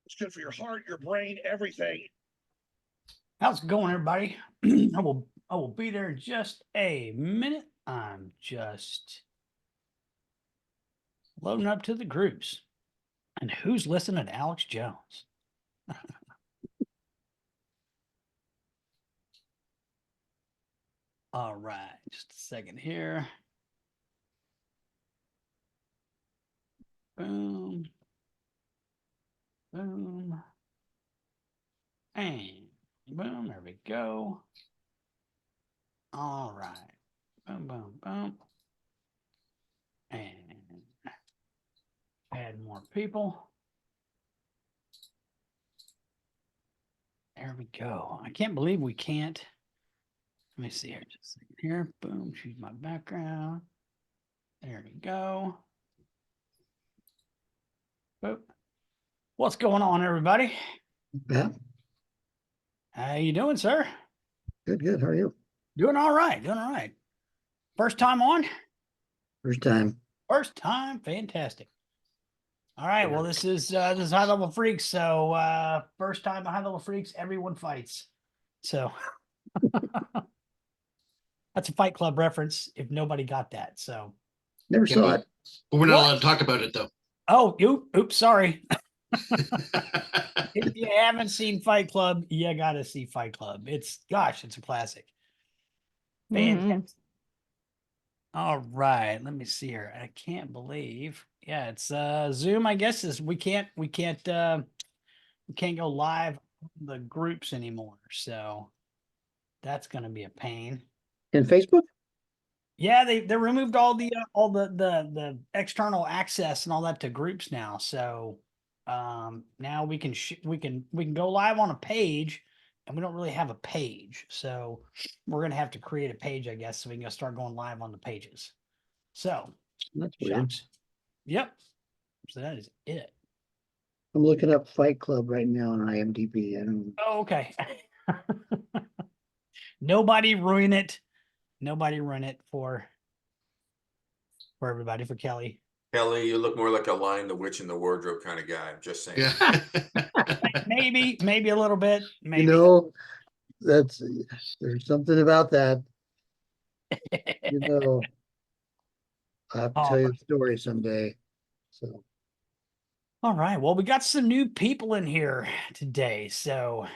It's good for your heart, your brain, everything. How's it going, everybody? I will be there in just a minute. I'm just loading up to the groups. And who's listening to Alex Jones? All right, just a second here. Boom. Boom. And boom, there we go. All right. Boom, boom, boom. And add more people. There we go. I can't believe we can't. Let me see here. Just a second here. Boom. Choose my background. There we go. Boop. What's going on, everybody? Yeah, How you doing, sir? good, good. How are you? Doing all right. Doing all right. First time on? First time. First time. Fantastic. All right. Well, this is High Level Freaks. So first time at High Level Freaks, everyone fights. So that's a Fight Club reference if nobody got that. So Never saw it. But we're not What? allowed to talk about it though. oh, oops, sorry. If you haven't seen Fight Club, you gotta see Fight Club. It's a classic. Fantastic. All right, let me see here. I can't believe, yeah, it's Zoom. I guess is we can't go live on the groups anymore. So that's gonna be a pain. In Facebook? Yeah, they removed all the external access and all that to groups now. So now we can go live on a page, and we don't really have a page. So we're gonna have to create a page, I guess, so we can go start going live on the pages. So That's weird. shucks. Yep. So that is it. I'm looking up Fight Club right now on IMDb. Oh, okay. Nobody ruin it. Nobody run it for everybody, for Kelly. Kelly, you look more like a Lion, the Witch, in the Wardrobe kind of guy. I'm just saying. Yeah. Maybe a little bit. Maybe. You know, there's something about that. You know, I have to tell you a story someday. So All right. Well, we got some new people in here today. So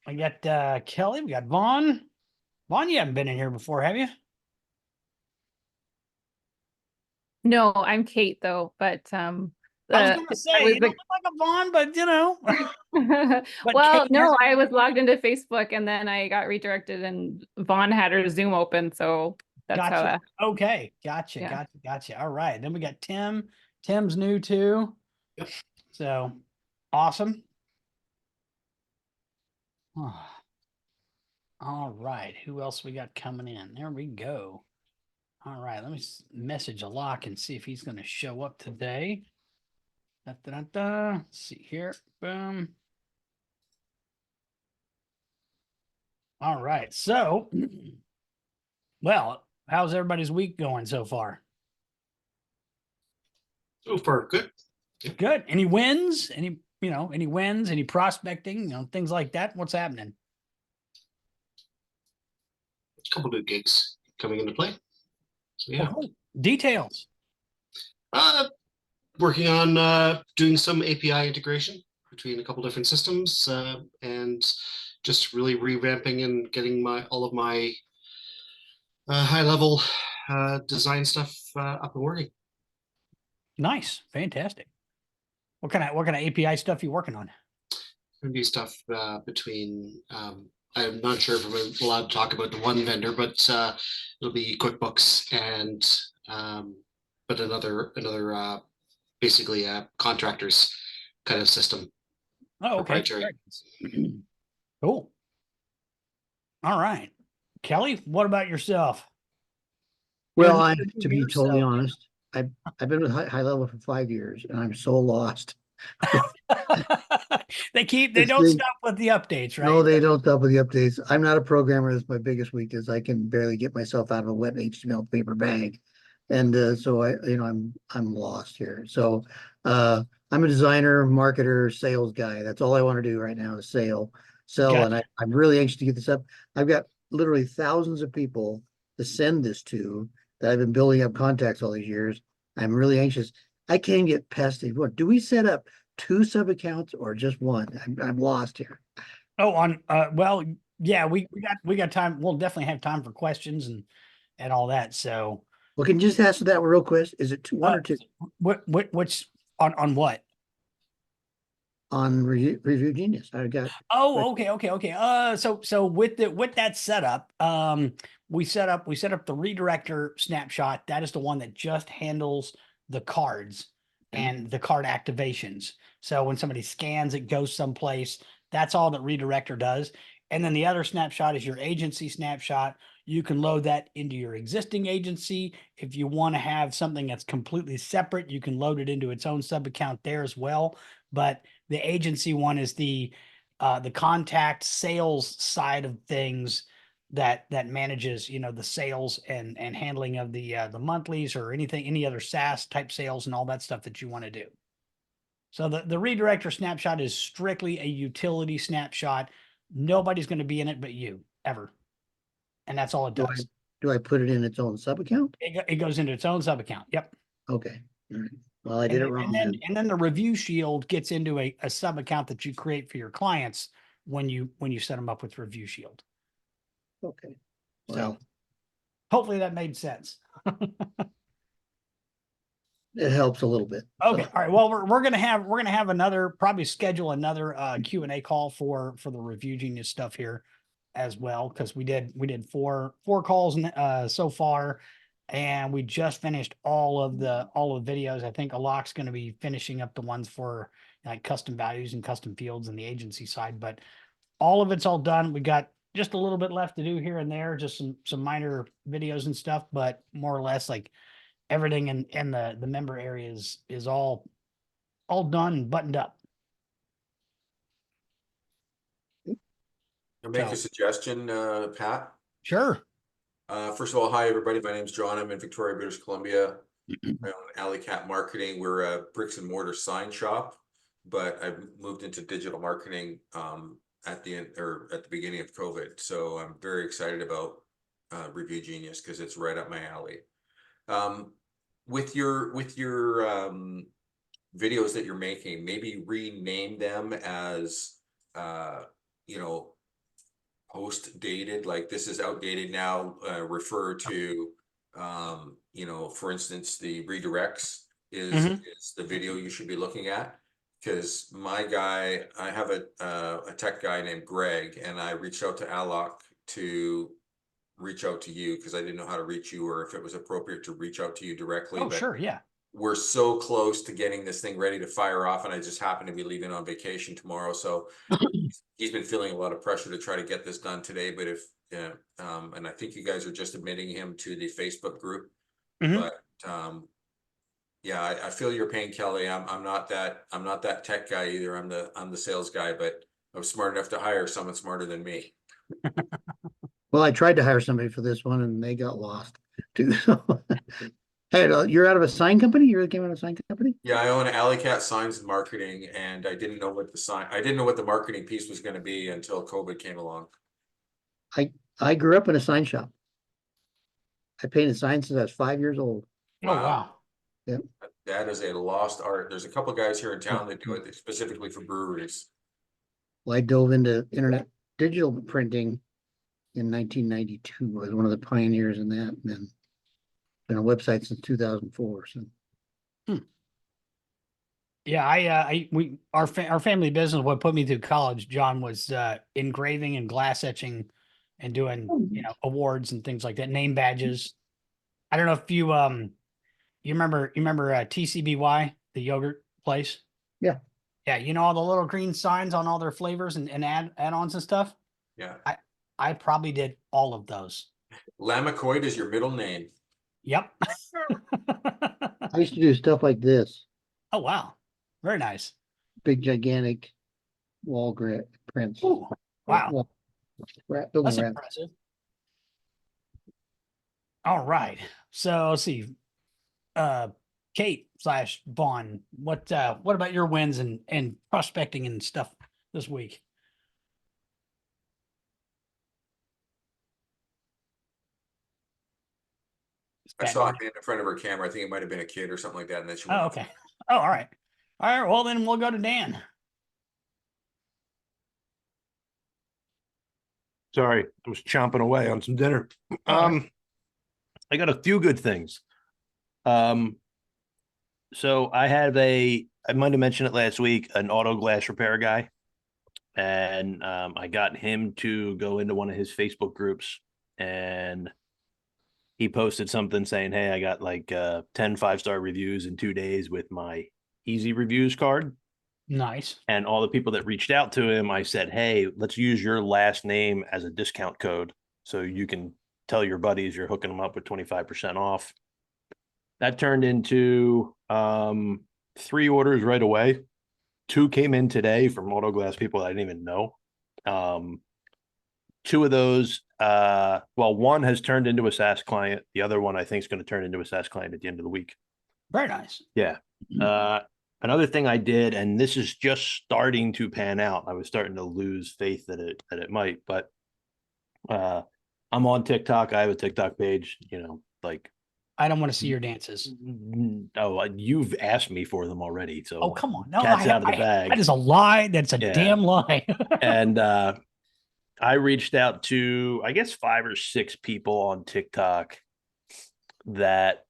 I got Kelly, we got Vaughn. Vaughn, you haven't been in here before, have you? No, I'm Kate though, but I was gonna say you don't look like a Vaughn, but you know. But well, Kate no, I was logged into Facebook and then I got redirected and Vaughn had her Zoom open, so that's gotcha. how Okay, gotcha, yeah. gotcha. All right. Then we got Tim. Tim's new too. Yep. So awesome. All right. Who else we got coming in? There we go. All right. Let me message Alok and see if he's going to show up today. Let's see here. Boom. All right. So, well, how's everybody's week going so far? So far, good. Good. Any wins? Any wins? Any prospecting? Things like that. What's happening? A couple new gigs coming into play. So yeah. Oh, details. Working on doing some API integration between a couple different systems and just really revamping and getting all of my high level design stuff up and working. Nice. Fantastic. What kind of API stuff you working on? Gonna be stuff between I'm not sure if I'm allowed to talk about the one vendor, but it'll be QuickBooks and but another basically contractors kind of system. Oh, okay. Cool. All right. Kelly, what about yourself? well, to be totally honest, I've been with High Level for 5 years and I'm so lost. They don't stop with the updates, right? No, they don't stop with the updates. I'm not a programmer. That's my biggest weakness. I can barely get myself out of a wet HTML paper bag. And so I'm lost here. So I'm a designer, marketer, sales guy. That's all I want to do right now is sell. And Gotcha. I'm really anxious to get this up. I've got literally thousands of people to send this to that I've been building up contacts all these years. I'm really anxious. I can't get pestered. What do we set up 2 sub accounts or just one? I'm lost here. Oh, well, yeah, we got time. We'll definitely have time for questions and all that. So, Well, can you just answer that real quick? Is it one or two which on what? on Review Genius? I got. Oh, okay. So with that setup, we set up the redirector snapshot. That is the one that just handles the cards and the card activations. So when somebody scans, it goes someplace. That's all that redirector does. And then the other snapshot is your agency snapshot. You can load that into your existing agency. If you want to have something that's completely separate, you can load it into its own sub account there as well. But the agency one is the contact sales side of things that manages, the sales and handling of the monthlies or any other SaaS type sales and all that stuff that you want to do. So the redirector snapshot is strictly a utility snapshot. Nobody's going to be in it but you ever. And that's all it does. Do I put it in its own sub account? It goes into its own sub account. Yep. Okay. All right. Well, I did it wrong. And then the review shield gets into a sub account that you create for your clients when you set them up with Review Shield. Okay. So Well, hopefully that made sense. it helps a little bit. Okay. So, All right. Well, we're gonna have another, probably schedule another Q&A call for the Review Genius stuff here as well, because we did four calls so far, and we just finished all of the videos. I think Alok's going to be finishing up the ones for like custom values and custom fields and the agency side, but all of it's all done. We got just a little bit left to do here and there, just some minor videos and stuff, but more or less like everything in the member areas is all done and buttoned up. I'll make So- a suggestion, Pat. Sure. First of all, hi, everybody. My name's John. I'm in Victoria, British Columbia. I own Alley Cat Marketing. We're a bricks and mortar sign shop, but I've moved into digital marketing at the end or at the beginning of COVID. So I'm very excited about Review Genius because it's right up my alley. With your videos that you're making, maybe rename them as post dated, like this is outdated now, refer to for instance, the redirects is the video you should be looking at. Because my guy, I have a tech guy named Greg, and I reached out to Alok to reach out to you because I didn't know how to reach you or if it was appropriate to reach out to you directly. Oh, sure. Yeah. We're so close to getting this thing ready to fire off, and I just happen to be leaving on vacation tomorrow. So he's been feeling a lot of pressure to try to get this done today. But and I think you guys are just admitting him to the Facebook group. But yeah, I feel your pain, Kelly. I'm not that tech guy either. I'm the sales guy, but I was smart enough to hire someone smarter than me. well, I tried to hire somebody for this one and they got lost too. Hey, you're out of a sign company? You came out of a sign company? Yeah, I own Alley Cat Signs and Marketing, and I didn't know what the marketing piece was going to be until COVID came along. I grew up in a sign shop. I painted signs since I was 5 years old. Oh, wow. Yeah. That is a lost art. There's a couple guys here in town that do it specifically for breweries. Well, I dove into internet digital printing in 1992. I was one of the pioneers in that, and then been a website since 2004. So. Yeah, our family business, what put me through college, John, was engraving and glass etching and doing awards and things like that, name badges. I don't know if you remember TCBY, the yogurt place. Yeah. All the little green signs on all their flavors and add-ons and stuff. Yeah. I probably did all of those. Lamacoid is your middle name. Yep. I used to do stuff like this. Oh, wow. Very nice. Big, gigantic wall prints. Ooh, wow. Wall, That's building wrap. impressive. All right. So let's see. Kate / Vaughn, what about your wins and prospecting and stuff this week? I saw a hand in front of her camera. I think it might have been a kid or something like that. And then she went Oh, off. okay. Oh, all right. All right. Well, then we'll go to Dan. Sorry, I was chomping away on some dinner. I got a few good things. So I might have mentioned it last week, an auto glass repair guy. And I got him to go into one of his Facebook groups, and he posted something saying, hey, I got like 10 5-star reviews in 2 days with my easy reviews card. Nice. And all the people that reached out to him, I said, hey, let's use your last name as a discount code so you can tell your buddies you're hooking them up with 25% off. That turned into 3 orders right away. 2 came in today from auto glass people I didn't even know. 2 of those, well, one has turned into a SaaS client. The other one I think is going to turn into a SaaS client at the end of the week. Very nice. Yeah. Another thing I did, and this is just starting to pan out. I was starting to lose faith that it might, but I'm on TikTok. I have a TikTok page, like. I don't want to see your dances. Oh, you've asked me for them already. So oh, come on. No, cat's out of the bag. That is a lie. That's a damn lie. And I reached out to, I guess, 5 or 6 people on TikTok that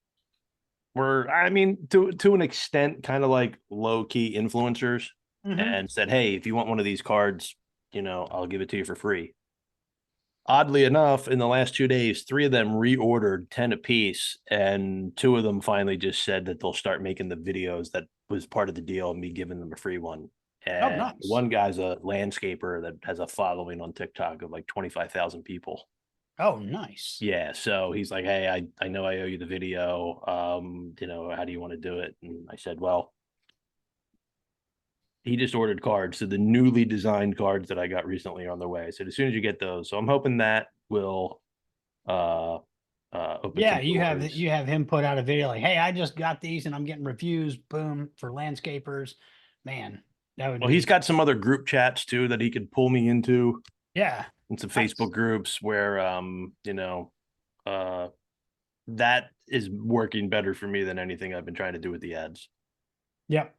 were, I mean, to an extent, kind of like low key influencers, and said, hey, if you want one of these cards, I'll give it to you for free. Oddly enough, in the last 2 days, 3 of them reordered 10 apiece, and 2 of them finally just said that they'll start making the videos that was part of the deal and me giving them a free one. And nice. One guy's a landscaper that has a following on TikTok of like 25,000 people. Oh, nice. Yeah. So he's like, hey, I know I owe you the video. How do you want to do it? And I said, well, he just ordered cards. So the newly designed cards that I got recently are on their way. I said, as soon as you get those. So I'm hoping that will open. Yeah, you have him put out a video like, hey, I just got these and I'm getting reviews, boom, for landscapers. Man, that would he's got some other group chats too that he could pull me into. Yeah. And some Facebook groups where that is working better for me than anything I've been trying to do with the ads. Yep.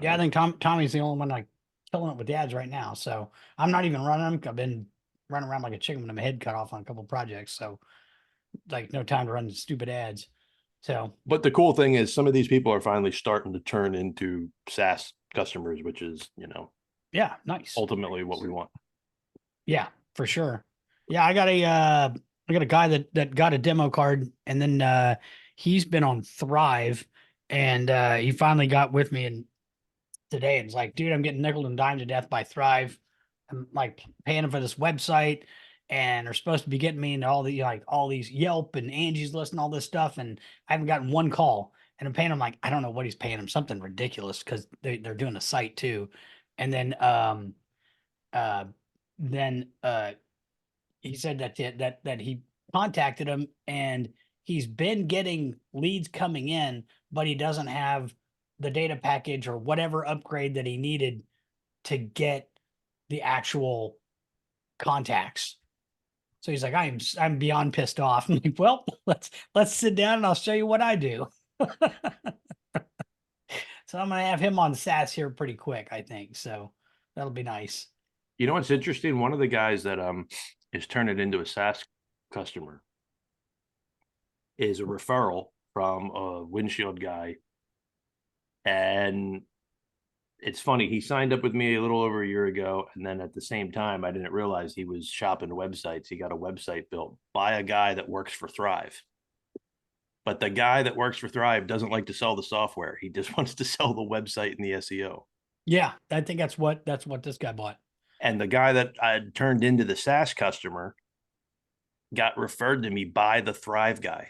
Yeah, I think Tommy's the only one like killing it with the ads right now. So I'm not even running them. I've been running around like a chicken with my head cut off on a couple of projects. So like no time to run the stupid ads. So, but the cool thing is some of these people are finally starting to turn into SaaS customers, which is, yeah, nice. Ultimately what we want. Yeah, for sure. Yeah, I got a guy that got a demo card, and then he's been on Thrive, and he finally got with me and today and was like, dude, I'm getting nickel and dime to death by Thrive. I'm like paying him for this website, and they're supposed to be getting me into all these Yelp and Angie's List and all this stuff, and I haven't gotten one call. And I'm paying him like, I don't know what he's paying him, something ridiculous because they're doing a site too. And then he said that he contacted him and he's been getting leads coming in, but he doesn't have the data package or whatever upgrade that he needed to get the actual contacts. So he's like, I'm beyond pissed off. I'm like, well, let's sit down and I'll show you what I do. So I'm gonna have him on SaaS here pretty quick, I think. So that'll be nice. You know what's interesting? One of the guys that is turning into a SaaS customer is a referral from a windshield guy. And it's funny, he signed up with me a little over a year ago, and then at the same time, I didn't realize he was shopping websites. He got a website built by a guy that works for Thrive. But the guy that works for Thrive doesn't like to sell the software. He just wants to sell the website and the SEO. Yeah, I think that's what this guy bought. And the guy that I turned into the SaaS customer got referred to me by the Thrive guy.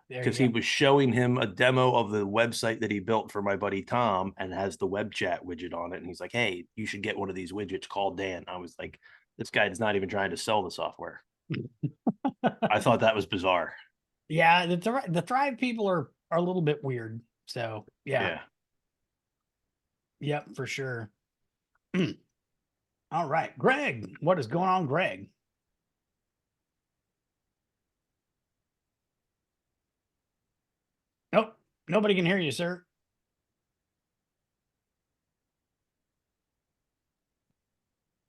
Because he was showing him a demo of the website that he built for my buddy Tom and has the web chat widget on it. And he's like, hey, you should get one of these widgets, call Dan. I was like, this guy is not even trying to sell the software. I thought that was bizarre. Yeah, the Thrive people are a little bit weird. So yeah. Yep, for sure. All right, Greg, what is going on, Greg? Nope, nobody can hear you, sir.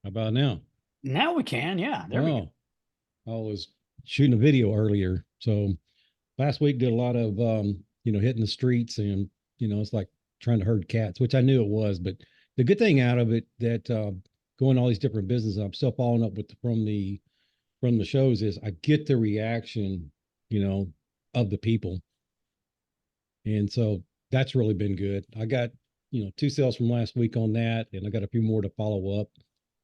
How about now? Now we can, yeah. There we go. I was shooting a video earlier. So last week did a lot of hitting the streets, and it's like trying to herd cats, which I knew it was, but the good thing out of it that going all these different businesses, I'm still following up with from the shows is I get the reaction, of the people. And so that's really been good. I got, 2 sales from last week on that, and I got a few more to follow up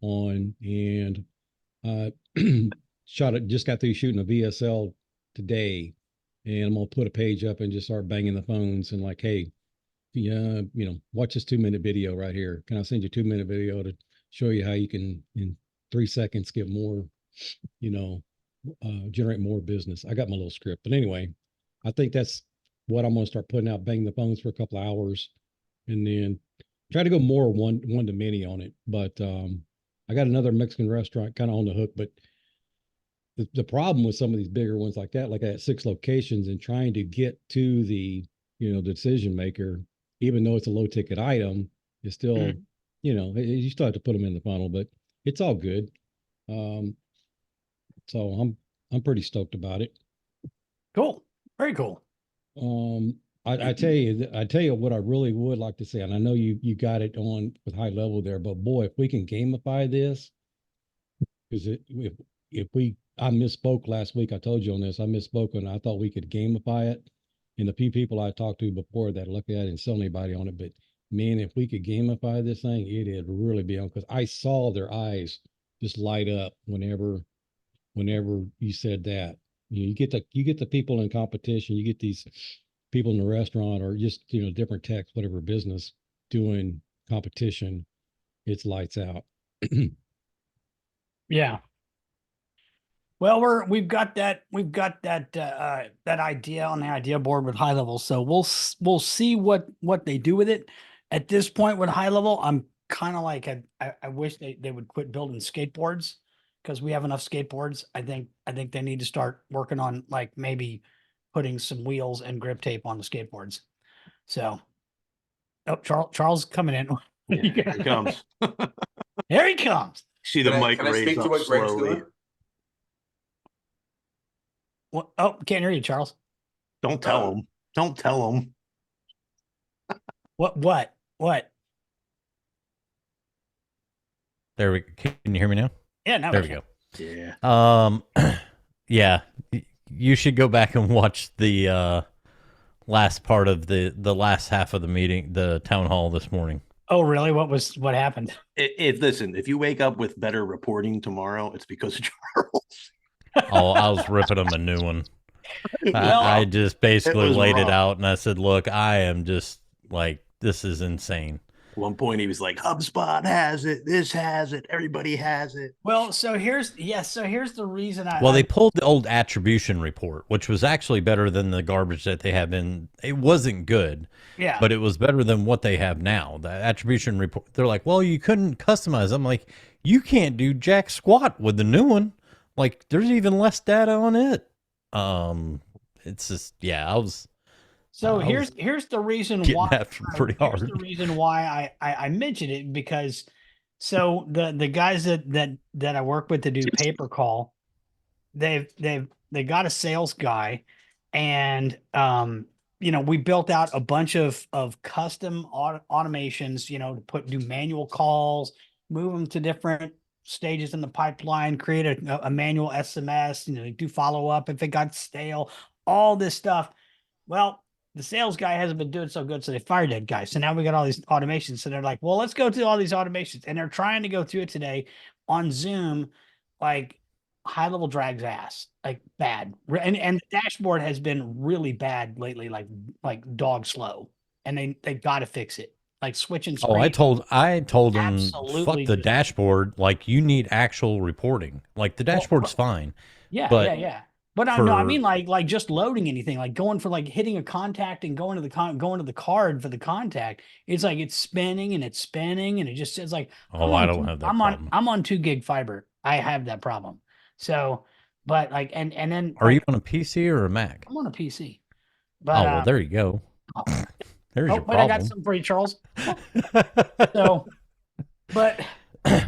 on. And just got through shooting a VSL today, and I'm gonna put a page up and just start banging the phones and like, hey, yeah, watch this 2-minute video right here. Can I send you a 2-minute video to show you how you can in 3 seconds get more, generate more business? I got my little script, but anyway, I think that's what I'm gonna start putting out, banging the phones for a couple of hours, and then try to go more one to many on it. But I got another Mexican restaurant kind of on the hook, but the problem with some of these bigger ones like that, like I had 6 locations, and trying to get to the the decision maker, even though it's a low ticket item, is still you still have to put them in the funnel, but it's all good. So I'm pretty stoked about it. Cool, very cool. I tell you what I really would like to say, and I know you got it on with HighLevel there, but boy, if we can gamify this, because I misspoke last week. I told you on this. I misspoke and I thought we could gamify it. And the few people I talked to before that looked at it and sell anybody on it. But man, if we could gamify this thing, it'd really be on, because I saw their eyes just light up whenever you said that. You get the people in competition, you get these people in the restaurant or just different techs, whatever business, doing competition, it's lights out. Yeah. Well, we've got that that idea on the idea board with HighLevel. So we'll see what they do with it. At this point with HighLevel, I'm kind of like I wish they would quit building skateboards, because we have enough skateboards. I think they need to start working on like maybe putting some wheels and grip tape on the skateboards. So, Charles coming in. Yeah, here he comes. Here he comes. See the mic Can I raised speak to up what Greg's slowly. doing? What? Oh, can't hear you, Charles. Don't tell him. Don't tell him. What? There we can you hear me now? Yeah, now there we go. Yeah. Yeah. You should go back and watch the last part of the last half of the meeting, the town hall this morning. Oh, really? What happened? Listen, if you wake up with better reporting tomorrow, it's because of Charles. Oh, I was ripping him a new one. Well, I just basically laid it rough. out, and I said, look, I am just like, this is insane. At one point he was like, HubSpot has it, this has it, everybody has it. Well, so here's the reason They pulled the old attribution report, which was actually better than the garbage that they have been. It wasn't good, yeah, but it was better than what they have now. The attribution report, they're like, well, you couldn't customize. I'm like, you can't do jack squat with the new one. Like, there's even less data on it. It's just, yeah, I was. So here's the reason getting why after pretty hard. Here's the reason why I mentioned it, because so the guys that I work with to do pay per call, they got a sales guy, and we built out a bunch of custom automations, to do manual calls, move them to different stages in the pipeline, create a manual SMS, do follow up if it got stale, all this stuff. Well, the sales guy hasn't been doing so good, so they fired that guy. So now we got all these automations. So they're like, well, let's go through all these automations. And they're trying to go through it today on Zoom. Like, HighLevel drags ass, like bad. And the dashboard has been really bad lately, like dog slow. And they got to fix it. Like switching screen. Oh, I told them, Absolutely fuck the just- dashboard. Like, you need actual reporting. Like, the dashboard's fine. Yeah, but yeah. But I no, I mean for like just loading anything, like going for like hitting a contact and going to the card for the contact. It's like it's spinning and it's spinning and it just it's like oh, I don't have that problem. I'm on 2 gig fiber. I have that problem. So, but like and then Are you like on a PC or a Mac? I'm on a PC. Oh, But well, there you go. oh, There's oh, your wait, I got problem. something for you, Charles. So, but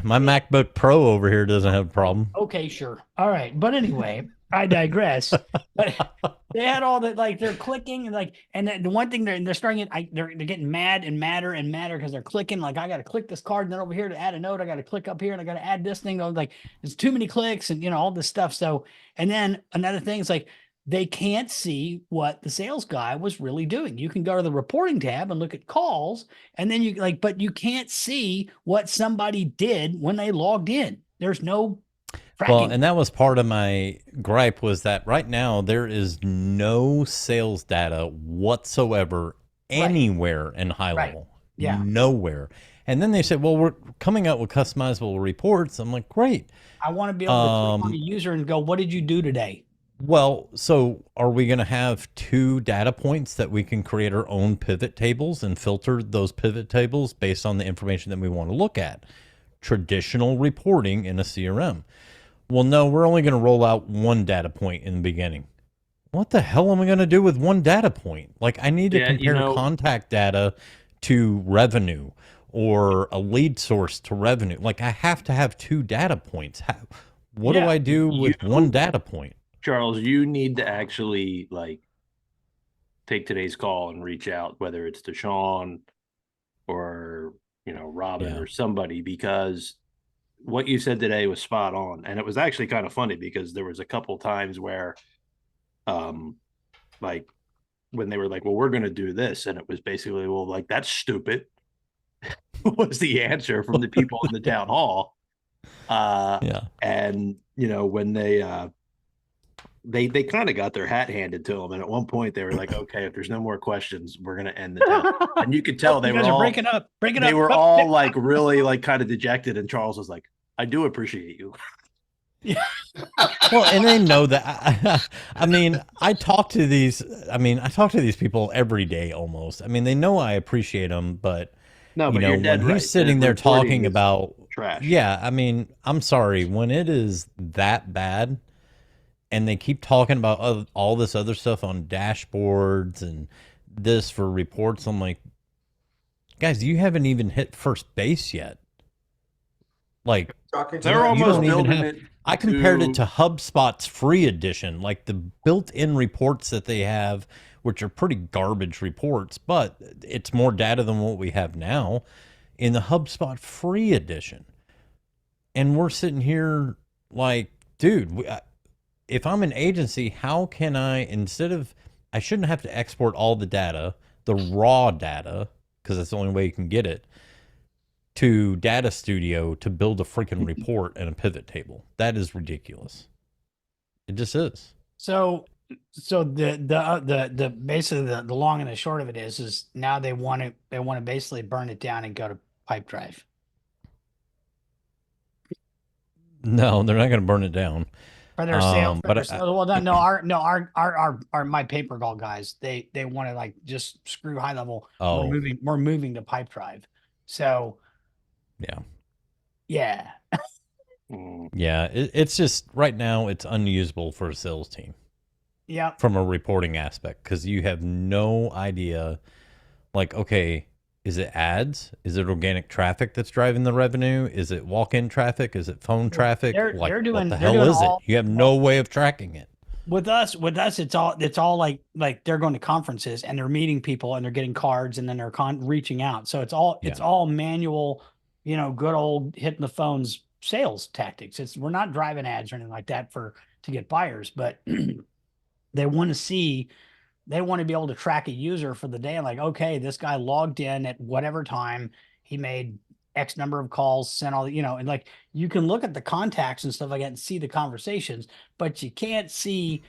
My MacBook Pro over here doesn't have a problem. okay, sure. All right. But anyway, I digress. But they had all that, like they're clicking and like, and the one thing they're starting it, they're getting mad and madder and madder because they're clicking. Like, I got to click this card and then over here to add a note, I got to click up here and I got to add this thing. Like, there's too many clicks and, all this stuff. So, and then another thing is like, they can't see what the sales guy was really doing. You can go to the reporting tab and look at calls, and then but you can't see what somebody did when they logged in. There's no tracking. Well, and that was part of my gripe was that right now there is no sales data whatsoever anywhere in HighLevel. Yeah. Nowhere. And then they said, well, we're coming out with customizable reports. I'm like, great. I want to be able to click on the user and go, what did you do today? Well, so are we going to have 2 data points that we can create our own pivot tables and filter those pivot tables based on the information that we want to look at? Traditional reporting in a CRM. Well, no, we're only going to roll out 1 data point in the beginning. What the hell am I going to do with 1 data point? Like, I need to compare contact data to revenue or a lead source to revenue. Like, I have to have 2 data points. What do I do with 1 data point? Charles, you need to actually like take today's call and reach out, whether it's to Sean or Robin or somebody, because what you said today was spot on. And it was actually kind of funny because there was a couple times where like when they were like, well, we're going to do this, and it was basically, well, like, that's stupid was the answer from the people in the town hall. And when they kind of got their hat handed to them, and at one point they were like, okay, if there's no more questions, we're going to end the town. And you could tell they were all breaking up. They were all like really like kind of dejected, and Charles was like, I do appreciate you. Yeah. Well, and they know that. I mean, I talk to these people every day almost. I mean, they know I appreciate them, but no, but you're dead when right. he's sitting there talking about trash. Yeah, I mean, I'm sorry, when it is that bad and they keep talking about all this other stuff on dashboards and this for reports, I'm like, guys, you haven't even hit first base yet. Like, they're almost building it. I compared it to HubSpot's free edition, like the built-in reports that they have, which are pretty garbage reports, but it's more data than what we have now in the HubSpot free edition. And we're sitting here like, dude, if I'm an agency, how can I shouldn't have to export all the data, the raw data, because that's the only way you can get it, to Data Studio to build a freaking report and a pivot table. That is ridiculous. It just is. So the basically the long and the short of it is now they want to basically burn it down and go to Pipedrive. No, they're not going to burn it down. For their sales, our my paper call guys, they want to like just screw HighLevel. Oh, we're moving to Pipedrive. So yeah. Yeah, it's just right now it's unusable for a sales team. Yeah. From a reporting aspect, because you have no idea. Like, okay, is it ads? Is it organic traffic that's driving the revenue? Is it walk-in traffic? Is it phone traffic? What the hell is it? You have no way of tracking it. With us, it's all like they're going to conferences and they're meeting people and they're getting cards and then they're reaching out. So it's all manual, good old hitting the phones sales tactics. We're not driving ads or anything like that to get buyers, but they want to be able to track a user for the day. Like, okay, this guy logged in at whatever time, he made X number of calls, sent all the, and like you can look at the contacts and stuff like that and see the conversations, but you can't see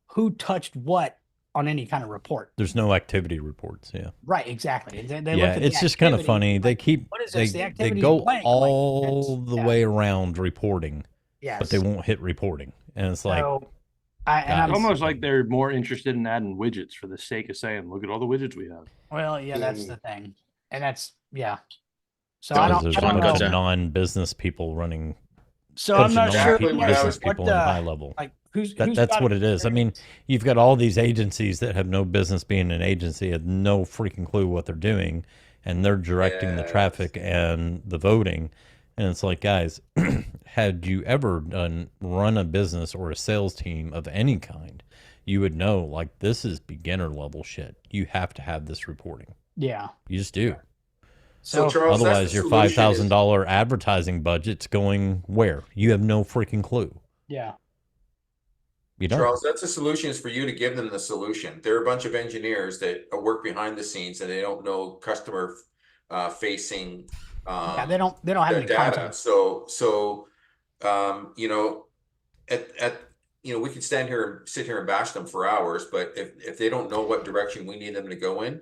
who touched what on any kind of report. There's no activity reports. Yeah. Right. Exactly. They yeah. It's just kind of funny. They keep, what is this? they go all the way around reporting, yes, but they won't hit reporting. And it's like, And It's I'm almost like they're more interested in adding widgets for the sake of saying, look at all the widgets we have. well, yeah, that's the thing, and that's yeah. So Because there's I a don't bunch know. of non-business people running. So I'm not sure. Exactly what I business was- people in high level. Like who's That's got what it is. I mean, you've got all these agencies that have no business being an agency, have no freaking clue what they're doing, and they're directing the traffic and the voting. And it's like, guys, had you ever run a business or a sales team of any kind, you would know, like, this is beginner level shit. You have to have this reporting. Yeah. You just do. So Charles, that's Otherwise, the your solution is- $5,000 advertising budget's going where? You have no freaking clue. Yeah. You don't. Charles, that's the solution, is for you to give them the solution. They're a bunch of engineers that work behind the scenes and they don't know customer facing Yeah, they don't have the any data. content. So you know, you know, we could sit here and bash them for hours, but if they don't know what direction we need them to go in,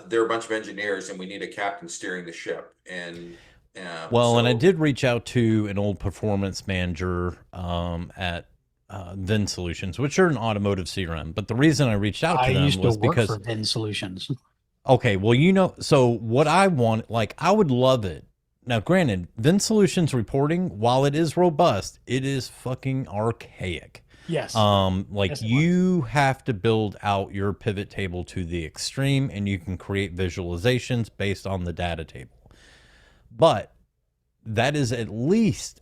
they're a bunch of engineers and we need a captain steering the ship. And and I did reach out to an old performance manager at Vin Solutions, which are an automotive CRM. But the reason I reached out to them was because for Vin Solutions. Okay, well, you know, so what I want, like, I would love it. Now, granted, Vin Solutions reporting, while it is robust, it is fucking archaic. Yes. Like, Yes, it you have to build out your pivot table to the extreme, and you can create visualizations based on the data table. But that is at least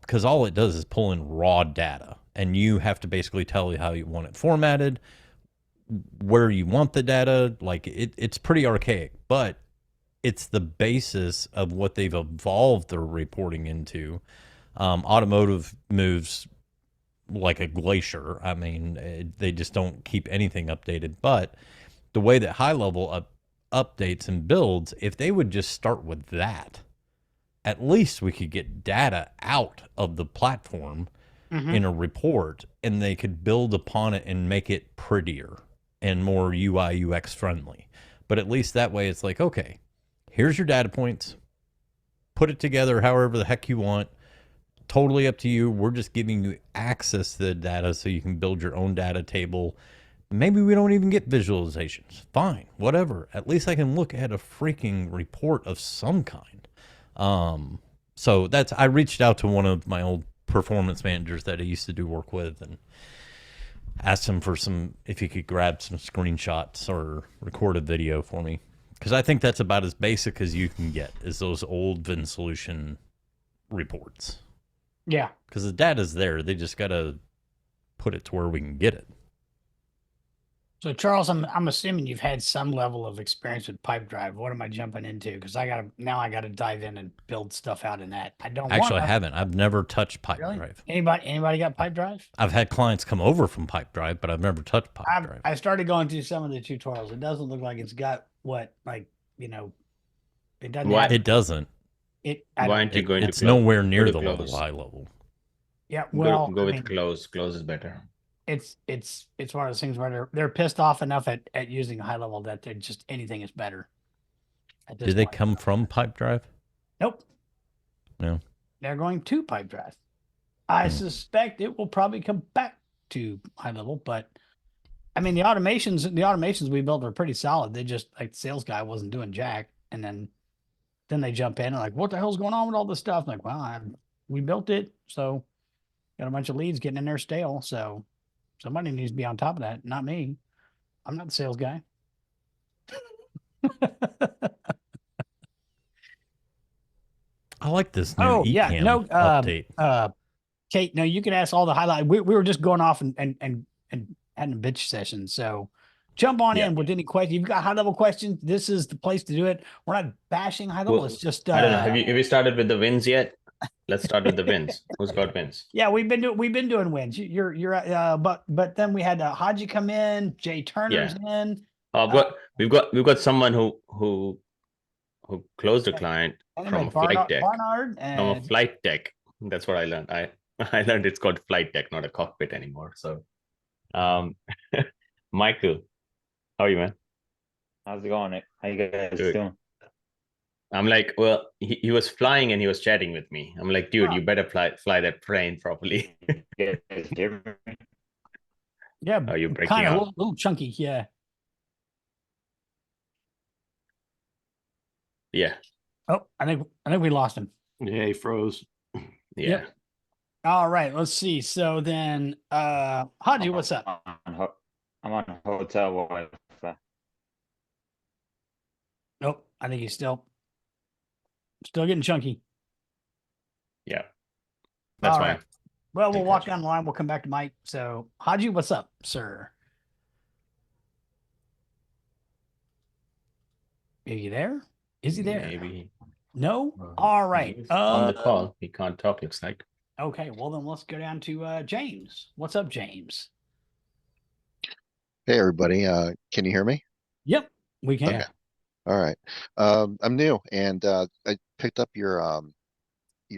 because all it does is pull in raw data, and you have to basically tell you how you want it formatted, where you want the data. Like, it's pretty archaic, but it's the basis of what they've evolved their reporting into. Automotive moves like a glacier. I mean, they just don't keep anything updated. But the way that HighLevel updates and builds, if they would just start with that, at least we could get data out of the platform in a report, and they could build upon it and make it prettier and more UI UX friendly. But at least that way it's like, okay, here's your data points, put it together however the heck you want, totally up to you. We're just giving you access to the data so you can build your own data table. Maybe we don't even get visualizations, fine, whatever. At least I can look at a freaking report of some kind. So I reached out to one of my old performance managers that I used to do work with and asked him for if he could grab some screenshots or record a video for me. Because I think that's about as basic as you can get, is those old Vin Solution reports. Yeah. Because the data's there. They just got to put it to where we can get it. So Charles, I'm assuming you've had some level of experience with Pipedrive. What am I jumping into? Because I gotta dive in and build stuff out in that. I haven't. I've never touched Pipedrive. Really? Anybody got Pipedrive? I've had clients come over from Pipedrive, but I've never touched Pipedrive. I started going through some of the tutorials. It doesn't look like it's got what, like, you know, it doesn't. Why- have- It doesn't. I Why don't- aren't you going It's to close? nowhere near Go the to level close. high level. Yeah. Well, Go I with mean, close. Close is better. it's one of those things where they're pissed off enough at using HighLevel that they're just anything is better. At this Did they point. come from Pipedrive? Nope. No. They're going to Pipedrive. I suspect it will probably come back to HighLevel, but I mean the automations we built are pretty solid. They just, like, the sales guy wasn't doing jack, and then they jump in and like, what the hell's going on with all this stuff? I'm like, well, we built it, so got a bunch of leads getting in there stale, so somebody needs to be on top of that, not me. I'm not the sales guy. I like this new eCam update. Kate, no, you can ask all the highlight. We were just going off and having a bitch session. So jump on in with any question. You've got HighLevel questions. This is the place to do it. We're not bashing HighLevel. Well, It's just I don't know. Have you started with the wins yet? Let's start with the wins. Who's got wins? Yeah, we've been doing wins. But then we had Haji come in, Jay Turner's in. We've got someone who closed a client and from a flight deck. Barnard From a and flight deck. That's what I learned. I learned it's called flight deck, not a cockpit anymore. So, Michael, how are you, man? How's it going? How you guys Good. doing? I'm like, well, he was flying and he was chatting with me. I'm like, dude, you better fly that plane properly. You guys hear me? Yeah, Are you breaking kind of a up? little chunky. Yeah. Yeah. Oh, I think we lost him. Yeah, he froze. Yeah. Yep. All right, let's see. So then, Haji, what's up? I'm on hotel Wi-Fi. Nope, I think he's still getting chunky. Yeah. That's All fine. right. Well, we'll Think walk that's down the line. We'll come back to Mike. So, Haji, what's up, sir? Are you there? Is he there? Maybe. No. All right. He's on the call. He can't talk, looks like. Okay. Well, then let's go down to James. What's up, James? Hey everybody, can you hear me? Yep, we can. Okay. All right. I'm new and I picked up your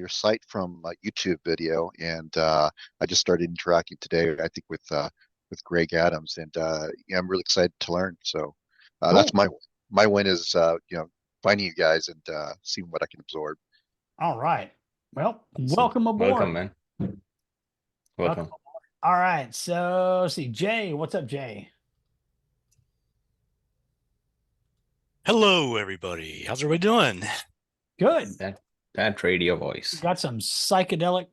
site from a YouTube video and I just started interacting today, I think with Greg Adams, and yeah, I'm really excited to learn. So that's Cool. my win is finding you guys and seeing what I can absorb. All right. Well, welcome aboard. Welcome, man. Welcome. All right. So, let's see, Jay, what's up, Jay? Hello, everybody. How's everybody doing? Good. That radio voice. Got some psychedelic,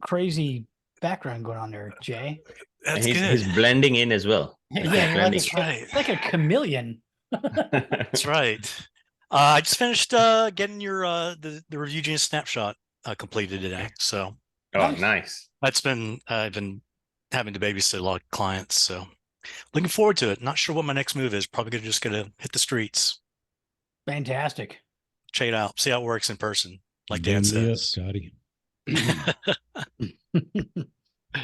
crazy background going on there, Jay. And he's blending in as well. Yeah, He's you're like a chameleon. That's right. I just finished getting your the Review Genius snapshot completed today. So nice. I've been having to babysit a lot of clients. So looking forward to it. Not sure what my next move is. Probably just gonna hit the streets. Fantastic. Check it out. See how it works in person, like Damn Dan me up, says. Scotty.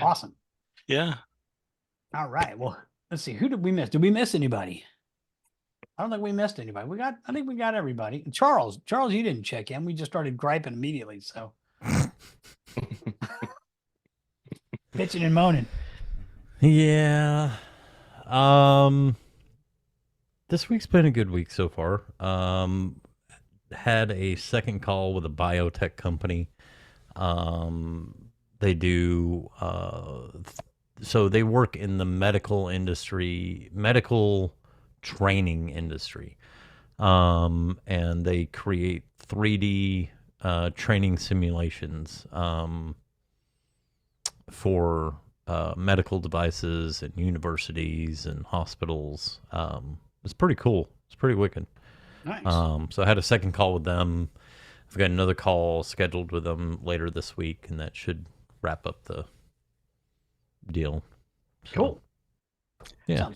Awesome. Yeah. All right. Well, let's see. Who did we miss? Did we miss anybody? I don't think we missed anybody. I think we got everybody. Charles, you didn't check in. We just started griping immediately. So bitching and moaning. Yeah. This week's been a good week so far. Had a second call with a biotech company. They do so they work in the medical industry, medical training industry. And they create 3D training simulations for medical devices and universities and hospitals. It's pretty cool. It's pretty wicked. Nice. So I had a second call with them. I've got another call scheduled with them later this week, and that should wrap up the deal. So, Cool. Yeah.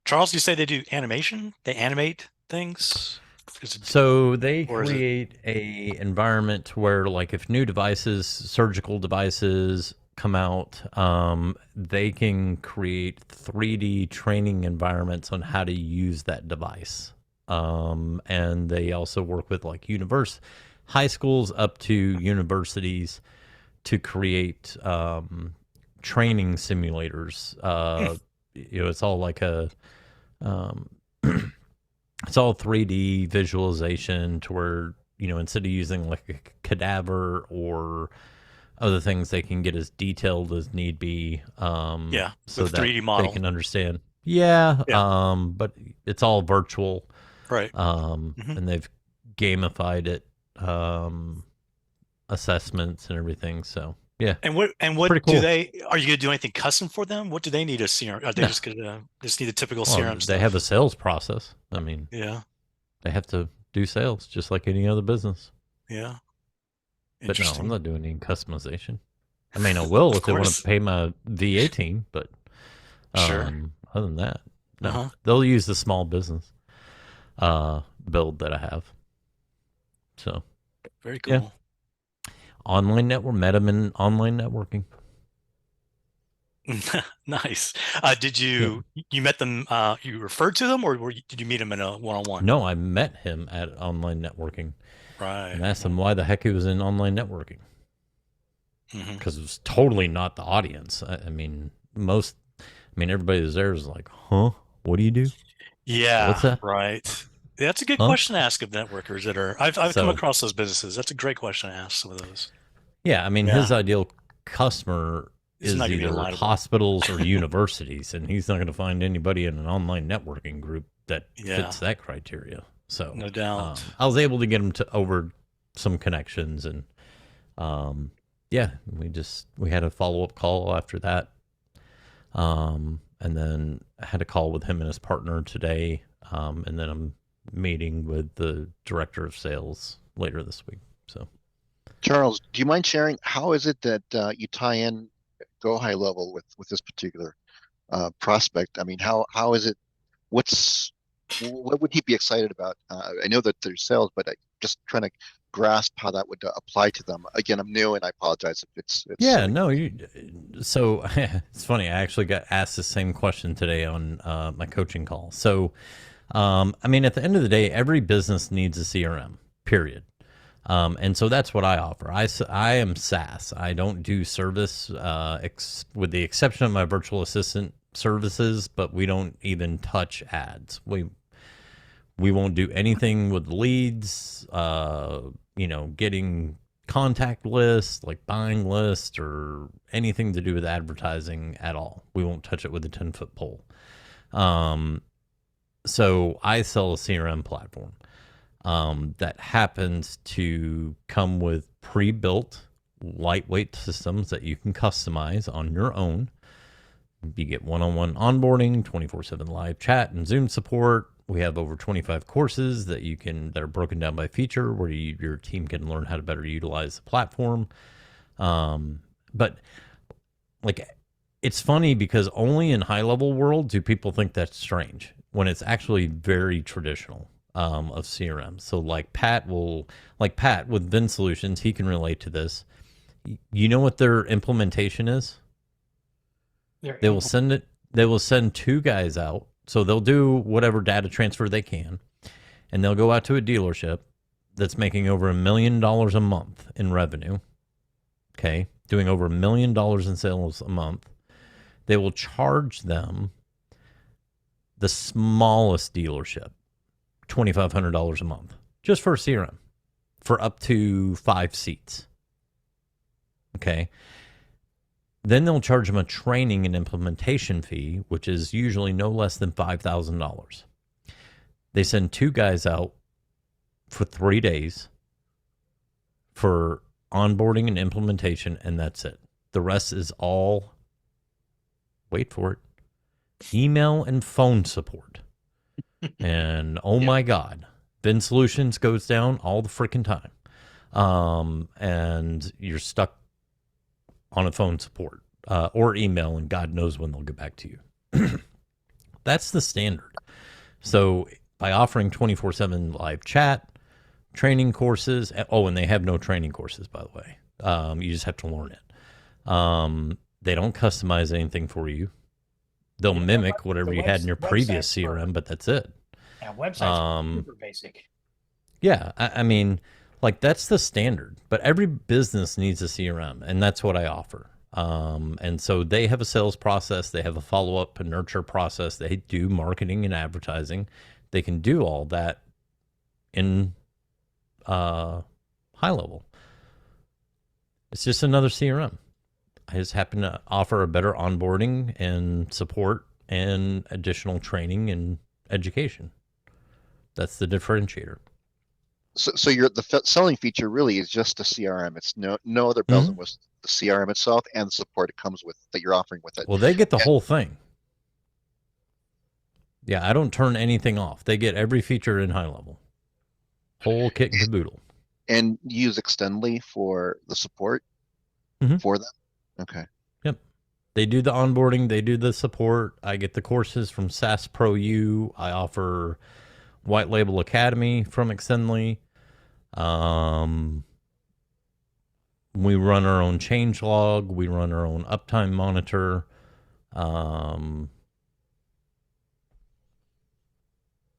Charles, you say they do animation? They animate things? So they create a environment where, like, if new devices, surgical devices come out, they can create 3D training environments on how to use that device. And they also work with like high schools up to universities to create training simulators. It's all like it's all 3D visualization to where, instead of using like a cadaver or other things, they can get as detailed as need be. So with that 3D model. they can understand. Yeah. But it's all virtual. Right. And they've gamified it, assessments and everything. So yeah. And what pretty cool. are you gonna do anything custom for them? What do they need a CRM? Are they just gonna need a typical CRM stuff? They have a sales process. I mean, yeah, they have to do sales just like any other businher. Yeah. But no, I'm not doing any customization. I mean, I will if they want to pay my VA team, but sure. Other than that, no. They'll use the small business build that I have. So very cool. Yeah. Online network, online networking. Nice. Did you met them? You referred to them, or did you meet him in a one-on-one? No, I met him at online networking. Right. And asked him why the heck he was in online networking. Because it was totally not the audience. I mean, everybody that's there is like, huh? What do you do? Yeah. What's that? Right. That's a good question to ask of networkers that are. I've come across those businesses. That's a great question to ask some of those. Yeah, I mean, his ideal customer It's is not gonna be either reliable. hospitals or universities, and he's not going to find anybody in an online networking group that Yeah. fits that criteria. So No doubt. I was able to get him to over some connections, and yeah, we had a follow-up call after that. And then I had a call with him and his partner today. And then I'm meeting with the director of sales later this week. So Charles, do you mind sharing, how is it that you tie in Go High Level with this particular prospect? I mean, how is it, what would he be excited about? I know that there's sales, but I just trying to grasp how that would apply to them. Again, I'm new and I apologize if it's yeah, silly. no, so it's funny. I actually got asked the same question today on my coaching call. So, I mean, at the end of the day, every business needs a CRM, period. And so that's what I offer. I am SaaS. I don't do service, with the exception of my virtual assistant services, but we don't even touch ads. We won't do anything with leads, getting contact lists, like buying lists, or anything to do with advertising at all. We won't touch it with a 10-foot pole. So I sell a CRM platform that happens to come with pre-built lightweight systems that you can customize on your own. You get one-on-one onboarding, 24/7 live chat and Zoom support. We have over 25 courses that are broken down by feature, where your team can learn how to better utilize the platform. But like, it's funny because only in HighLevel world do people think that's strange, when it's actually very traditional of CRM. So like Pat with Vin Solutions, he can relate to this. You know what their implementation is? They will send two guys out. So they'll do whatever data transfer they can, and they'll go out to a dealership that's making over $1 million a month in revenue. Okay. Doing over $1 million in sales a month. They will charge them, the smallest dealership, $2,500 a month just for a CRM for up to 5 seats. Okay. Then they'll charge them a training and implementation fee, which is usually no less than $5,000. They send 2 guys out for 3 days for onboarding and implementation, and that's it. The rest is all, wait for it, email and phone support. And oh my God, Vin Solutions goes down all the freaking time. And you're stuck on a phone support or email, and God knows when they'll get back to you. That's the standard. So by offering 24/7 live chat, training courses, and they have no training courses, by the way. You just have to learn it. They don't customize anything for you. They'll mimic whatever you had in your previous CRM, but that's it. Yeah, websites super basic. Yeah, I mean, like, that's the standard, but every business needs a CRM, and that's what I offer. And so they have a sales process, they have a follow-up and nurture process, they do marketing and advertising. They can do all that in HighLevel. It's just another CRM. I just happen to offer a better onboarding and support and additional training and education. That's the differentiator. So the selling feature really is just a CRM. It's no other bells and whistles. The CRM itself and the support it comes with that you're offering with it. Well, they get the whole thing. Yeah, I don't turn anything off. They get every feature in HighLevel. Whole kit and caboodle. And use Extendly for the support for them? Okay. Yep. They do the onboarding. They do the support. I get the courses from SaaS Pro U. I offer White Label Academy from Extendly. We run our own change log. We run our own uptime monitor.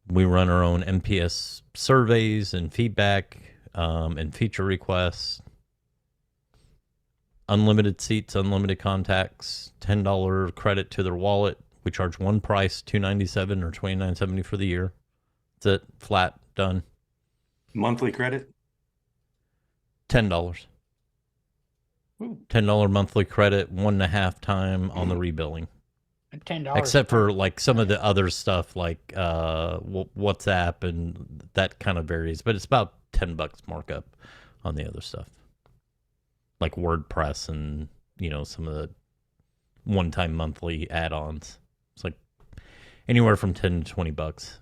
We run our own NPS surveys and feedback and feature requests. Unlimited seats, unlimited contacts, $10 credit to their wallet. We charge one price, $297 or $29.70 for the year. That's it, flat, done. Monthly credit? $10. $10 monthly credit, 1.5 time on the rebilling. $10. Except for like some of the other stuff like WhatsApp, and that kind of varies, but it's about $10 markup on the other stuff. Like WordPress and, some of the one-time monthly add-ons. It's like anywhere from $10 to $20.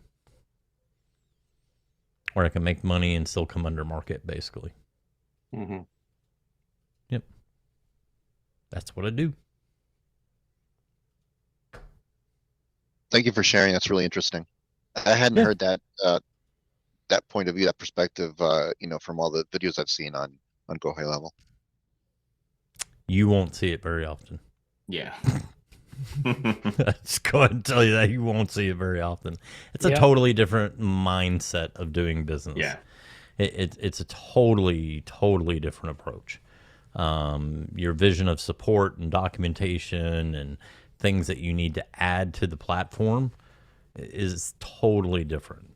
Where I can make money and still come under market, basically. Mm-hmm. Yep. That's what I do. Thank you for sharing. That's really interesting. I hadn't heard that that point of view, that perspective, from all the videos I've seen on Go High Level. You won't see it very often. Yeah. Just go ahead and tell you that you won't see it very often. It's a totally different mindset of doing business. Yeah. It's a totally different approach. Your vision of support and documentation and things that you need to add to the platform is totally different.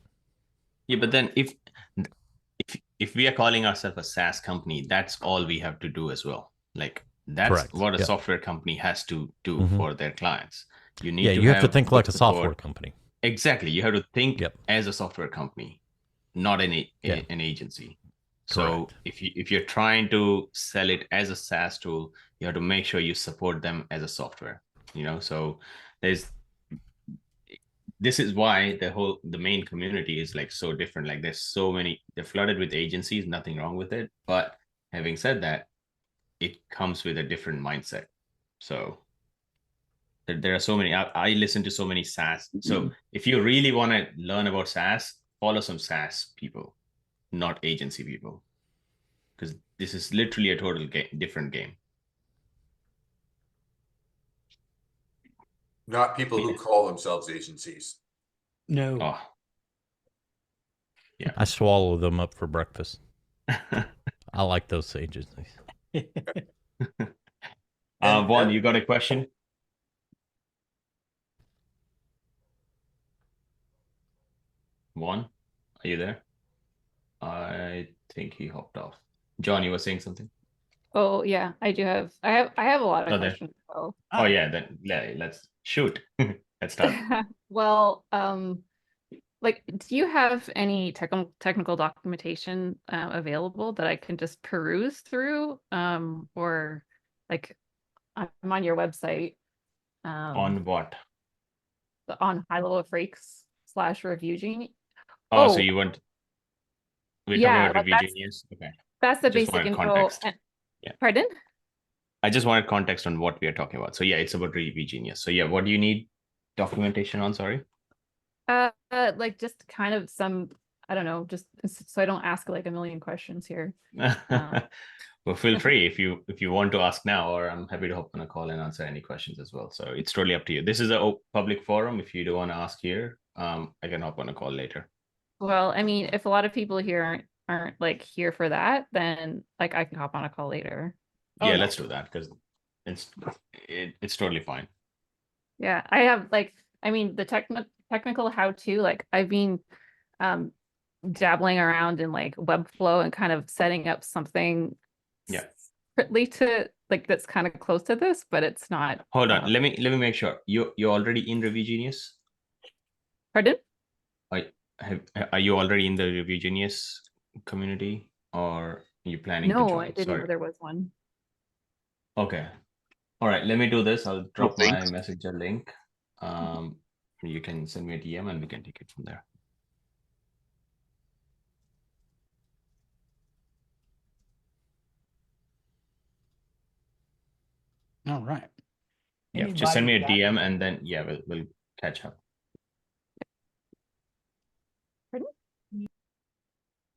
Yeah, but then if we are calling ourselves a SaaS company, that's all we have to do as well. Like that's Correct. what a Yep. software company has to do for their clients. You need you have to think like a software company. Exactly. You have to think Yep. as a software company, not an agency. So if you're trying to sell it as a SaaS tool, you have to make sure you support them as a software. So this is why the main community is like so different. Like there's so many, they're flooded with agencies, nothing wrong with it. But having said that, it comes with a different mindset. So there are so many, I listen to so many SaaS. So if you really want to learn about SaaS, follow some SaaS people, not agency people, because this is literally a total different game. Not people who call themselves agencies. No. Oh. Yeah. I swallow them up for breakfast. I like those agencies. Vaughn, you got a question? Vaughn, are you there? I think he hopped off. John, you were saying something? Oh yeah, I do have. I have a lot of questions. So. Oh yeah, then let's shoot. Let's start. Well, like, do you have any technical documentation available that I can just peruse through? Or like, I'm on your website. On what? On HighLevel Freaks /Review Genius. Oh, so you want? We're talking about like Review Genius. Okay. That's the Just basic wanted info. context. Yeah. Pardon? I just wanted context on what we are talking about. So yeah, it's about Review Genius. So yeah, what do you need documentation on? Sorry. Like just kind of some, I don't know, just so I don't ask like a million questions here. Well, feel free if you want to ask now, or I'm happy to hop on a call and answer any questions as well. So it's totally up to you. This is a public forum. If you do want to ask here, I can hop on a call later. Well, I mean, if a lot of people here aren't like here for that, then like I can hop on a call later. Yeah, let's do that because it's totally fine. Yeah, I have like, I mean, the technical how-to, like I've been dabbling around in like Webflow and kind of setting up something separately to like that's kind of close to this, but it's not. Hold on, let me make sure you're already in Review Genius. Pardon? Are you already in the Review Genius community, or are you planning to join? No, I didn't know there was one. Okay. All right, let me do this. I'll drop my messenger link. You can send me a DM and we can take it from there. All right. Yeah, just send me a DM and then we'll catch up. Pardon?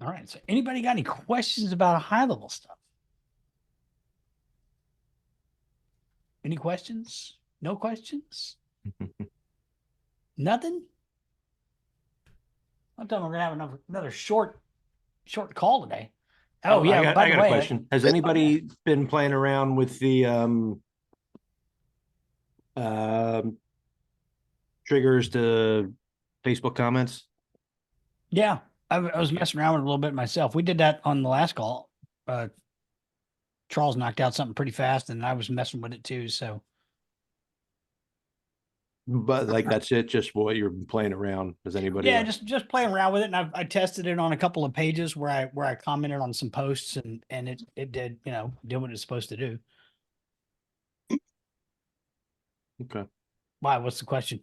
All right. So anybody got any questions about HighLevel stuff? Any questions? No questions? Nothing? I'm telling we're gonna have another short call today. Oh yeah, I got a question. Has anybody been playing around with the triggers to Facebook comments? Yeah, I was messing around with it a little bit myself. We did that on the last call. Charles knocked out something pretty fast, and I was messing with it too. So But like that's it, just what you're playing around. Does anybody yeah, else? just playing around with it, and I tested it on a couple of pages where I commented on some posts, and it did did what it's supposed to do. Okay. Why? What's the question?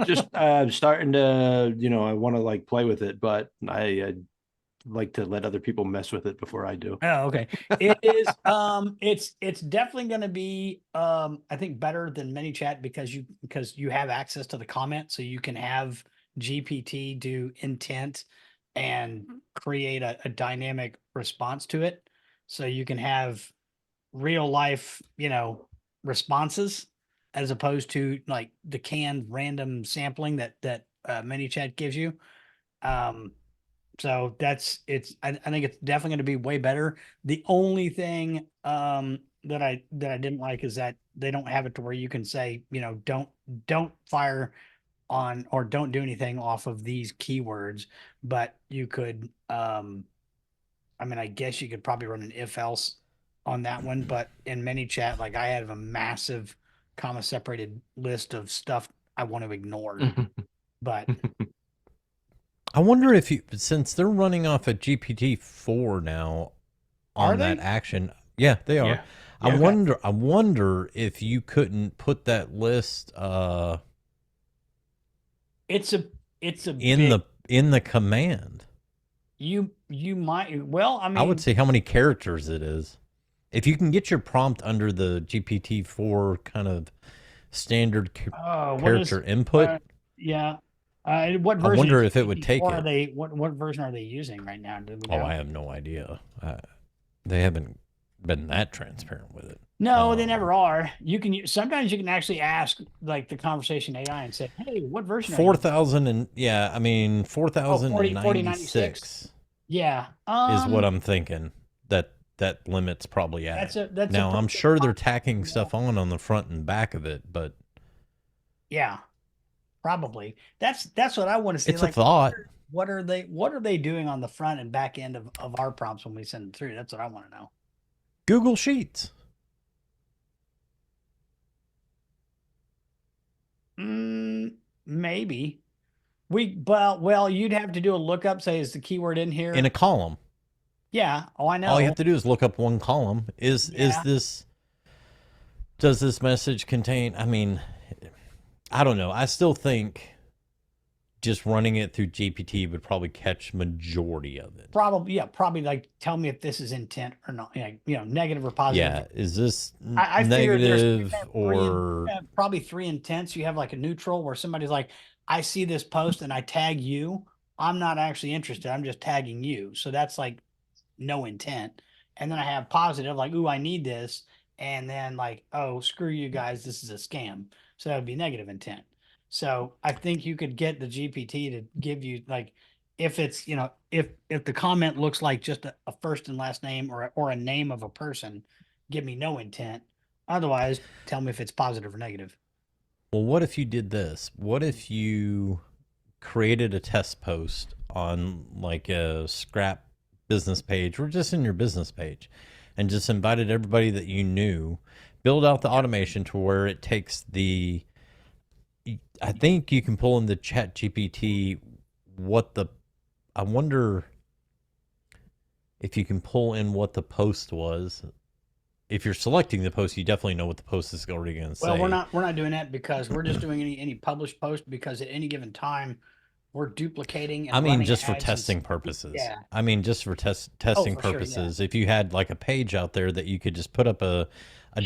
Just starting to, I want to like play with it, but I like to let other people mess with it before I do. Oh, okay. It is it's definitely going to be I think better than ManyChat because you have access to the comment, so you can have GPT do intent and create a dynamic response to it. So you can have real life, responses as opposed to like the canned random sampling that ManyChat gives you. So I think it's definitely going to be way better. The only thing that I didn't like is that they don't have it to where you can say, don't fire on or don't do anything off of these keywords, but you could I guess you could probably run an if else on that one, but in ManyChat, like I have a massive comma separated list of stuff I want to ignore. But I wonder if since they're running off a GPT-4 now on that action. Yeah, they are. Yeah. I wonder if you couldn't put that list it's a in the command. You might, well, I mean, I would say how many characters it is. If you can get your prompt under the GPT-4 kind of standard character input. Yeah. What version? I wonder if it would take it. Are they what version are they using right now? Do we know? I have no idea. They haven't been that transparent with it. No, they never are. Sometimes you can actually ask like the conversation AI and say, "Hey, what version?" 4,000 and 4,096. Yeah, is what I'm thinking. That limit's probably at. That's now I'm sure they're tacking stuff on the front and back of it, but yeah, probably. That's what I want to see. It's like, a thought. What are they doing on the front and back end of our prompts when we send them through? That's what I want to know. Google Sheets. Maybe. Well, you'd have to do a lookup. Say, is the keyword in here? In a column. Yeah. Oh, I know. All you have to do is look up one column. Does this message contain? I mean, I don't know. I still think just running it through GPT would probably catch majority of it. Probably like tell me if this is intent or not. Negative or positive. Yeah. Is this I negative or probably three intents? You have like a neutral where somebody's like, I see this post and I tag you. I'm not actually interested. I'm just tagging you. So that's like no intent. And then I have positive, like, ooh, I need this. And then like, oh, screw you guys. This is a scam. So that would be negative intent. So I think you could get the GPT to give you like, if it's, if the comment looks like just a first and last name or a name of a person, give me no intent. Otherwise, tell me if it's positive or negative. Well, what if you did this? What if you created a test post on like a scrap business page or just in your business page and just invited everybody that you knew, build out the automation to where it takes I think you can pull in the Chat GPT I wonder if you can pull in what the post was. If you're selecting the post, you definitely know what the post is already going to say. Well, we're not doing that because we're just doing any published post because at any given time we're duplicating. And I mean, just for testing purposes. Yeah. I mean, just for testing purposes. Sure, yeah. If you had like a page out there that you could just put up a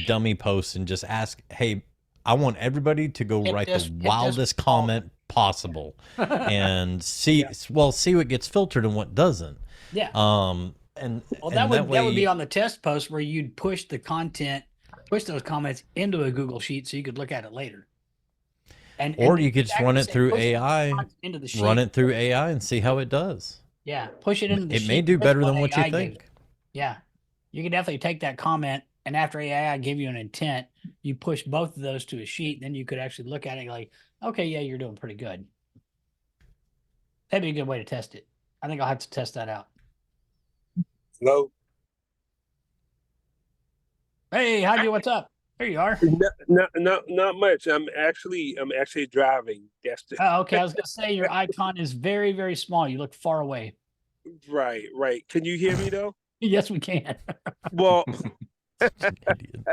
dummy post and just ask, hey, I want everybody to go write the wildest comment possible and see what gets filtered and what doesn't. Yeah. That would be on the test post where you'd push the content, push those comments into a Google Sheet so you could look at it later. Or you could just run it through AI, run it through AI and see how it does. Yeah, push it into the sheet. It may do better than what you think. Yeah, you can definitely take that comment and after AI give you an intent, you push both of those to a sheet, then you could actually look at it like, okay, yeah, you're doing pretty good. That'd be a good way to test it. I think I'll have to test that out. Hello. Hey, Haji, what's up? There you are. Not much. I'm actually driving. That's the Oh, okay. I was gonna say your icon is very, very small. You look far away. right. Can you hear me though? Yes, we can. Well, Idiot.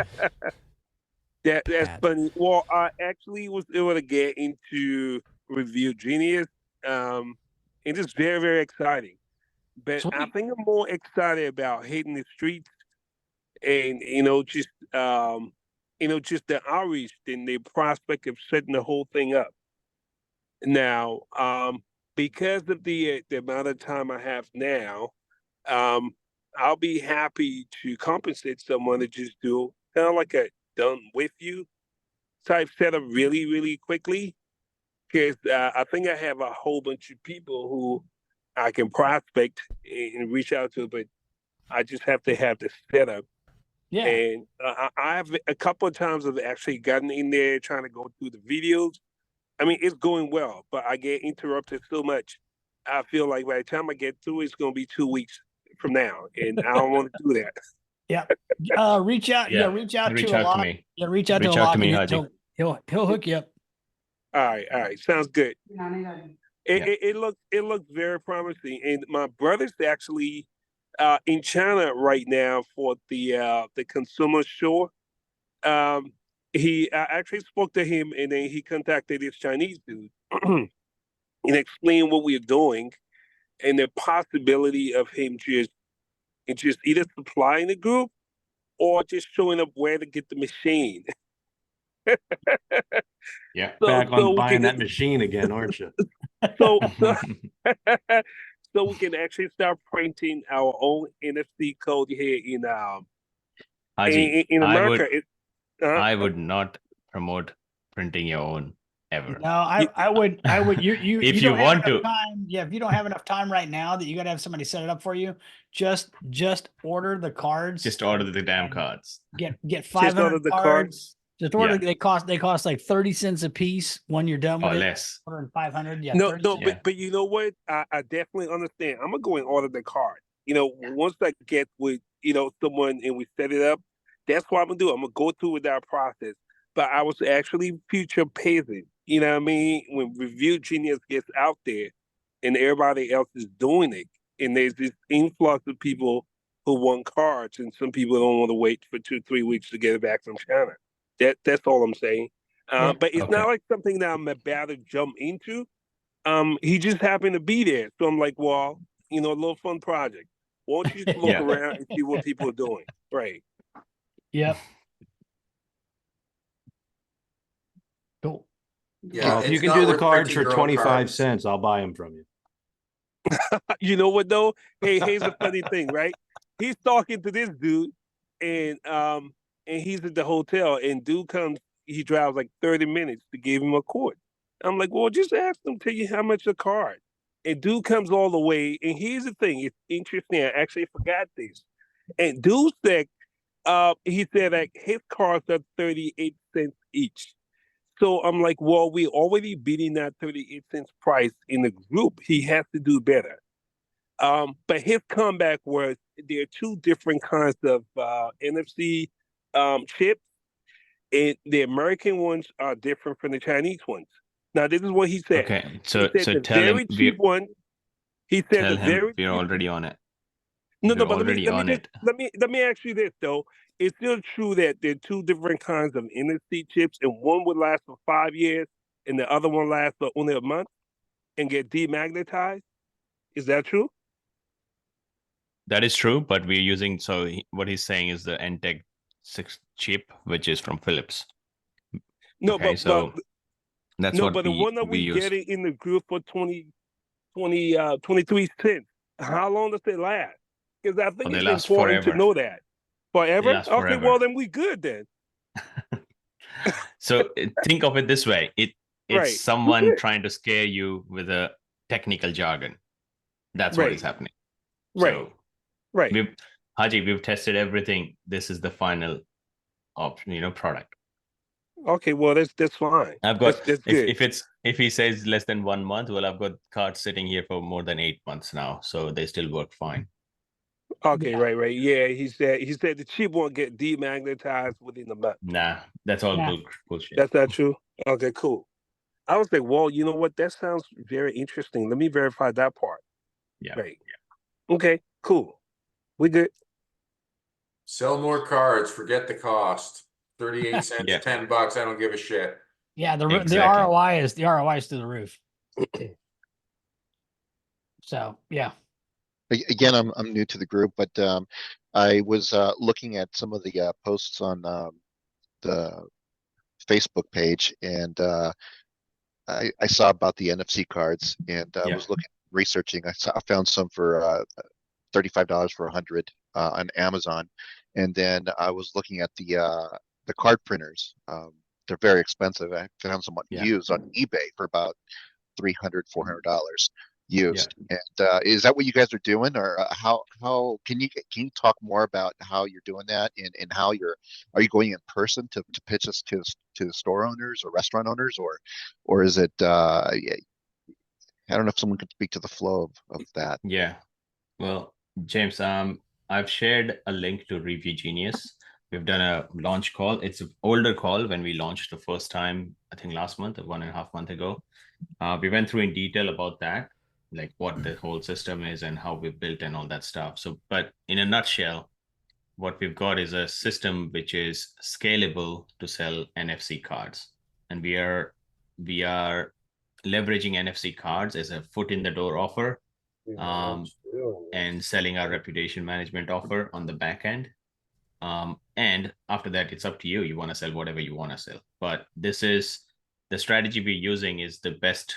that's Pat. funny. Well, I actually was able to get into Review Genius, and it's very, very exciting. But I Sweet. think I'm more excited about hitting the streets and just the outreach than the prospect of setting the whole thing up. Now, because of the amount of time I have now, I'll be happy to compensate someone to just do kind of like a done with you type setup really, really quickly. Because I think I have a whole bunch of people who I can prospect and reach out to, but I just have to have the setup. Yeah. And I've a couple of times I've actually gotten in there trying to go through the videos. I mean, it's going well, but I get interrupted so much. I feel like by the time I get through, it's going to be 2 weeks from now, and I don't want to do that. Yeah. Reach out. Yeah. Reach out Reach to a out to lot. me. Yeah. Reach out Reach to a out lot. to me, and Haji. He'll hook you up. All right, sounds good. It looks very promising, and my brother's actually in China right now for the consumer show. I actually spoke to him, and then he contacted this Chinese dude and explained what we're doing, and the possibility of him just either supplying the group or just showing up where to get the machine. Yeah. Back on we buying can that machine again, aren't you? so so we can actually start printing our own NFC code here in Haji, in America. I would not promote printing your own ever. No, I would. You If you you don't have want enough to. time. Yeah. If you don't have enough time right now that you got to have somebody set it up for you, just order the cards. Just order the damn cards. Get order 500 the cards. cards. Just order. Yeah. They cost like 30 cents a piece when you're done with Or it. less. Ordering 500. Yeah. No, 30 no, cents. Yeah. but you know what? I definitely understand. I'm gonna go and order the card. Once I get with someone and we set it up, that's what I'm gonna do. I'm gonna go through with that process. But I was actually future pacing. You know what I mean? When Review Genius gets out there and everybody else is doing it, and there's this influx of people who want cards, and some people don't want to wait for 2-3 weeks to get it back from China. That's all I'm saying. Yeah. But it's Okay. not like something that I'm about to jump into. He just happened to be there, so I'm like, well, a little fun project. Why don't you just look Yeah. around and see what people are doing? Right. Yep. Cool. Yeah, Well, if you it's can not do the worth cards printing for your own 25 cards. cents, I'll buy them from you. You know what though? Hey, here's a funny thing, right? He's talking to this dude, and he's at the hotel, and dude comes. He drives like 30 minutes to give him a quote. I'm like, well, just ask him, tell you how much a card. And dude comes all the way. And here's the thing: it's interesting. I actually forgot this. And dude said, he said like his cards are 38 cents each. So I'm like, well, we're already beating that 38 cents price in the group. He has to do better. But his comeback was there are two different kinds of NFC chips, and the American ones are different from the Chinese ones. Now, this is what he said. Okay. He So said the tell him very cheap one. He said tell the him very we're cheap. already on it. No, We're but already on it. let me ask you this though. It's still true that there are two different kinds of NFC chips, and one would last for 5 years, and the other one lasts for only a month and get demagnetized. Is that true? That is true, but we're using what he's saying is the NTEC 6 chip, which is from Philips. No, Okay, so that's no, what but the one that we we use. getting in the group for 23 cents. How long does it last? Because I think they it's last important to forever. know that. Forever? last Okay, forever. well then we good then. So think of it this way: it's Right. someone Okay. trying to scare you with a technical jargon. That's what is Right. happening. Right. So Right. we've tested everything. This is the final option, product. Okay, well that's fine. I've got That's good. if he says less than 1 month, well, I've got cards sitting here for more than 8 months now, so they still work fine. Okay, Yeah. right. Yeah, he said the chip won't get demagnetized within a month. Nah, that's all Nah. bullshit. That's not true. Okay, cool. I was like, well, you know what? That sounds very interesting. Let me verify that part. Yeah. Right. Okay, cool. We good. Sell more cards, forget the cost. 38 cents, Yeah. $10. I don't give a shit. Yeah, the Exactly. ROI is through the roof. So yeah. Again, I'm new to the group, but I was looking at some of the posts on the Facebook page, and I saw about the NFC cards, and I Yeah. was researching. I found some for $35 for 100 on Amazon, and then I was looking at the card printers. They're very expensive. I found some Yeah. used on eBay for about $300, $400 used. And is that what you guys are doing, or how can you talk more about how you're doing that, and how are you going in person to pitch us to store owners or restaurant owners, or is it I don't know if someone could speak to the flow of that. Yeah. Well, James, I've shared a link to Review Genius. We've done a launch call. It's an older call when we launched the first time, I think last month or 1.5 months ago. We went through in detail about that, like what the whole system is and how we built and all that stuff. So, but in a nutshell, what we've got is a system which is scalable to sell NFC cards. And we are leveraging NFC cards as a foot in the door offer, and selling our reputation management offer on the back end. And after that, it's up to you. You want to sell whatever you want to sell. But this is the strategy we're using is the best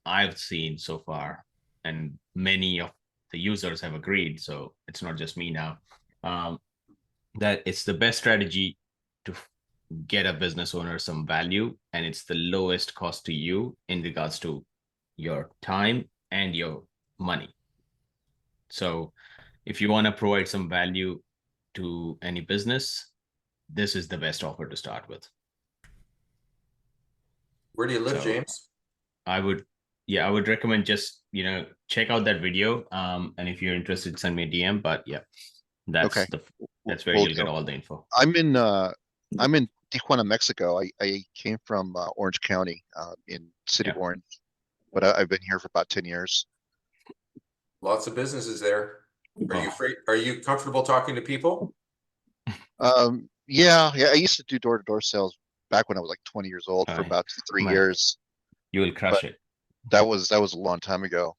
I've seen so far. And many of the users have agreed. So it's not just me now, that it's the best strategy to get a business owner some value. And it's the lowest cost to you in regards to your time and your money. So if you want to provide some value to any business, this is the best offer to start with. Where do you live, James? I would recommend just, check out that video. And if you're interested, send me a DM, but yeah, that's where you'll get all the info. I'm in Tijuana, Mexico. I came from Orange County, in City of Orange, but I've been here for about 10 years. Lots of businesses there. Are you comfortable talking to people? Yeah. I used to do door-to-door sales back when I was like 20 years old for about 3 years. You will crush it. That was a long time ago.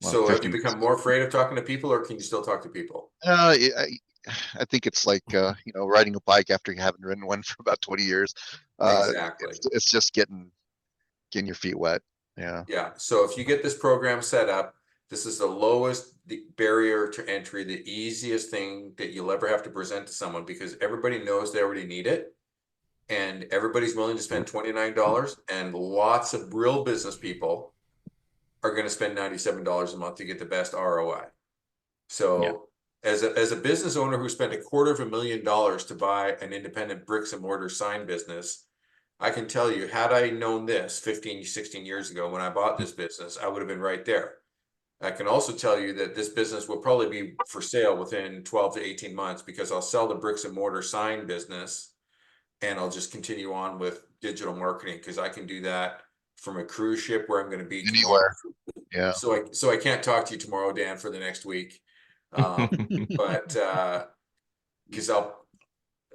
So have you become more afraid of talking to people, or can you still talk to people? I think it's like riding a bike after you haven't ridden one for about 20 years. Exactly. It's just getting your feet wet. Yeah. Yeah. So if you get this program set up, this is the lowest barrier to entry, the easiest thing that you'll ever have to present to someone, because everybody knows they already need it. And everybody's willing to spend $29, and lots of real business people are going to spend $97 a month to get the best ROI. So as a business owner who spent $250,000 to buy an independent bricks and mortar sign business, I can tell you, had I known this 15, 16 years ago when I bought this business, I would have been right there. I can also tell you that this business will probably be for sale within 12 to 18 months, because I'll sell the bricks and mortar sign business and I'll just continue on with digital marketing, because I can do that from a cruise ship where I'm going to be anywhere. Yeah. So I can't talk to you tomorrow, Dan, for the next week. But because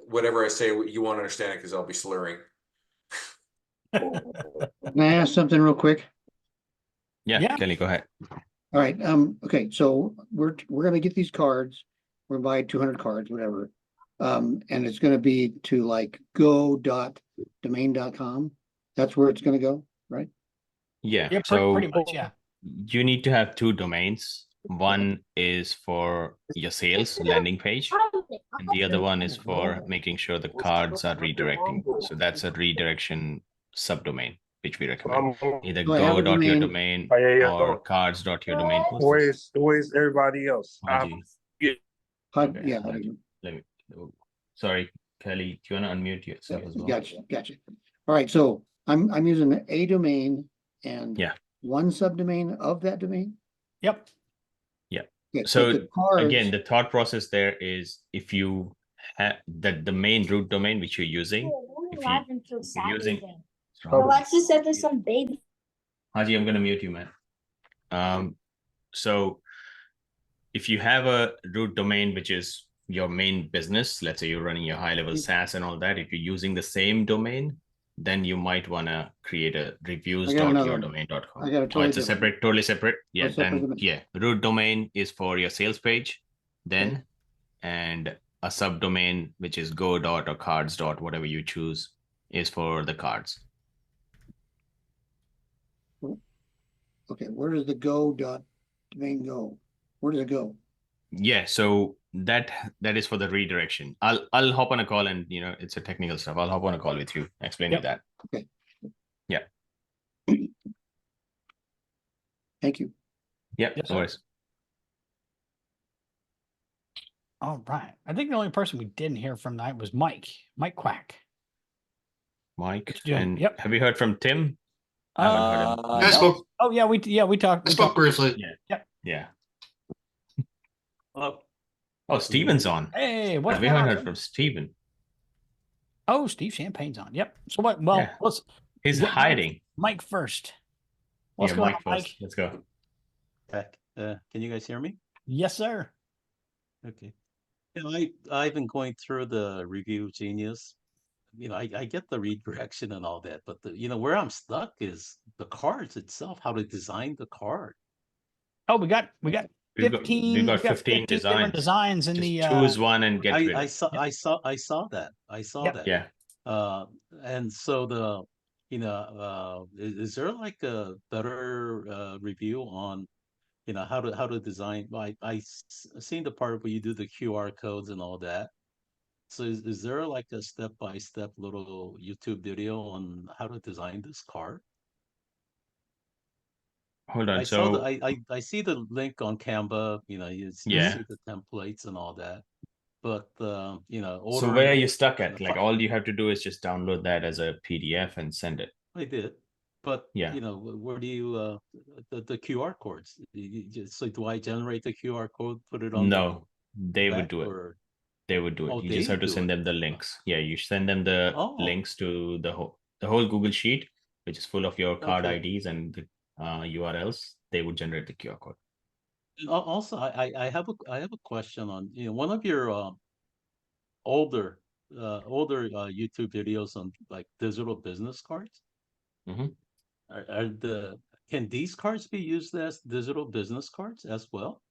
whatever I say, you won't understand it because I'll be slurring. Can I ask something real quick? Yeah, Kelly, go ahead. All right. Okay. So we're gonna get these cards. We're gonna buy 200 cards, whatever. And it's gonna be to like go.domain.com. That's where it's gonna go, right? Yeah. Yeah, So pretty much, yeah. you need to have two domains. One is for your sales landing page, and the other one is for making sure the cards are redirecting. So that's a redirection subdomain, which we recommend. Either go.yourdomain or cards.yourdomain. Where's everybody else? Sorry, Kelly, do you want to unmute yourself as well? Gotcha. All right. So I'm using a domain and one subdomain of that domain. Yep. Yeah. Okay, So the cards, again, the thought process there is if you have that the main root domain which you're using, if you're using Alexis said there's some baby. Haji, I'm gonna mute you, man. So if you have a root domain which is your main business, let's say you're running your high-level SaaS and all that, if you're using the same domain, then you might want to create a reviews.yourdomain.com. I got a totally It's a different totally separate. Yeah, separate then domain. yeah, root domain is for your sales page, then, and a subdomain which is go dot or cards dot, whatever you choose, is for the cards. Okay, where does the go dot domain go? Where does it go? Yeah, so that is for the redirection. I'll hop on a call and it's a technical stuff. I'll hop on a call with you, explain you that. Okay. Yeah. Thank you. Yeah, Yes, no sir. worries. All right. I think the only person we didn't hear from tonight was Mike Quack. Mike, doing? and Yep. have you heard from Tim? I haven't heard him. I spoke. Oh yeah, we talked. I spoke briefly. Yeah. Yep. Yeah. Well, Oh, Steven's on. Hey, what's We going haven't on? heard from Steven. Oh, Steve Champagne's on. Yep. So what? Well, Yeah. let's He's get hiding. Mike first. What's Yeah, going Mike on, first. Mike? Let's go. Back. Can you guys hear me? Yes, sir. Okay. I've been going through the Review Genius. I get the redirection and all that, but where I'm stuck is the cards itself, how to design the card. Oh, we got We've 15. got we got 15 different designs in Just the. choose one and get rid of I it. saw that. I saw Yep. that. Yeah. And so is there like a better review on how to design? I seen the part where you do the QR codes and all that. So is there like a step-by-step little YouTube video on how to design this card? Hold on. I saw So I see the link on Canva, you Yeah. see the templates and all that. But so order, where are you stuck at? the Like fi- all you have to do is just download that as a PDF and send it. I did. But Yeah. where do you the QR codes? So do I generate the QR code, put it on No, they the would back, do it. or They would do it. Oh, You they just have would to do send it. them the links. Yeah, you send them the Oh. links to the whole Google sheet, which is full of your card Okay. IDs and the URLs. They would generate the QR code. Also, I have a question on one of your older YouTube videos on like digital business cards. Mhm. Can these cards be used as digital business cards as well?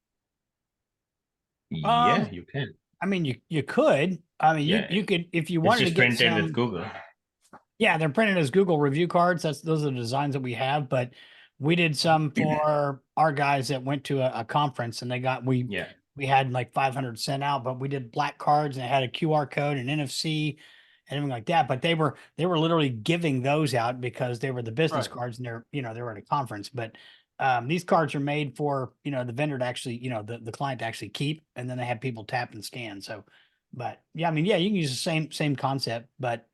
Yeah, you can. I mean, you could. I mean, Yeah. you could if you It's wanted to just get printed some. with Google. Yeah, they're printed as Google review cards. Those are the designs that we have. But we did some for our guys that went to a conference, and Yeah. we had like 500 sent out, but we did black cards and it had a QR code and NFC and everything like that. But they were literally giving those out because they were the business Right. cards and they were at a conference. But these cards are made for the vendor to actually the client to actually keep, and then they have people tap and scan. So, but yeah, I mean, yeah, you can use the same concept, but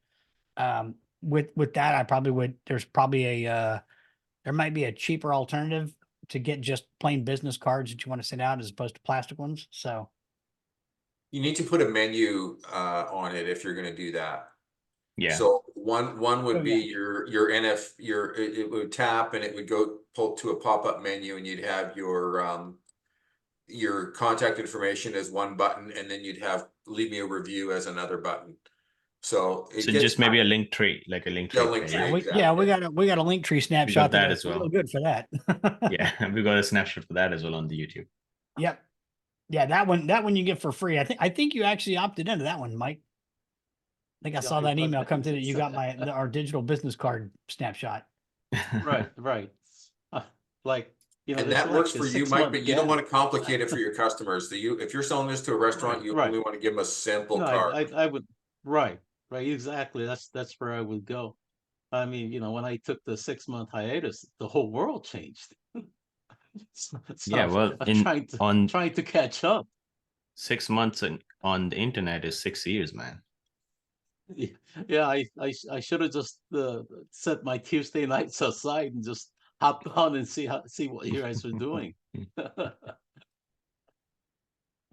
with that, I probably would. There's probably there might be a cheaper alternative to get just plain business cards that you want to send out as opposed to plastic ones. So You need to put a menu on it if you're going to do that. Yeah. So one would Oh, be yeah. your it would tap and it would go pull to a pop-up menu, and you'd have your contact information as one button, and then you'd have leave me a review as another button. So it So gets just maybe a link tree, like a link tree. Yeah, link page. tree. we got a link tree snapshot that that's as well. really good for that. Yeah, we got a snapshot for that as well on the YouTube. Yep. Yeah, that one you get for free. I think you actually opted into that one, Mike. I think I Yeah, saw that I email come through that think you so. got our digital business card snapshot. Right. Like and there's that like works a for you, 6 Mike, month but you don't gap. want to complicate it for your customers. If you're selling this to a restaurant, you Right. only want to give them a simple No, card. I would. Right, exactly. That's where I would go. I mean, when I took the 6 month hiatus, the whole world changed. So Yeah, well, I'm trying to catch up. 6 months on the internet is 6 years, man. Yeah, I should have just set my Tuesday nights aside and just hopped on and see what you guys were doing.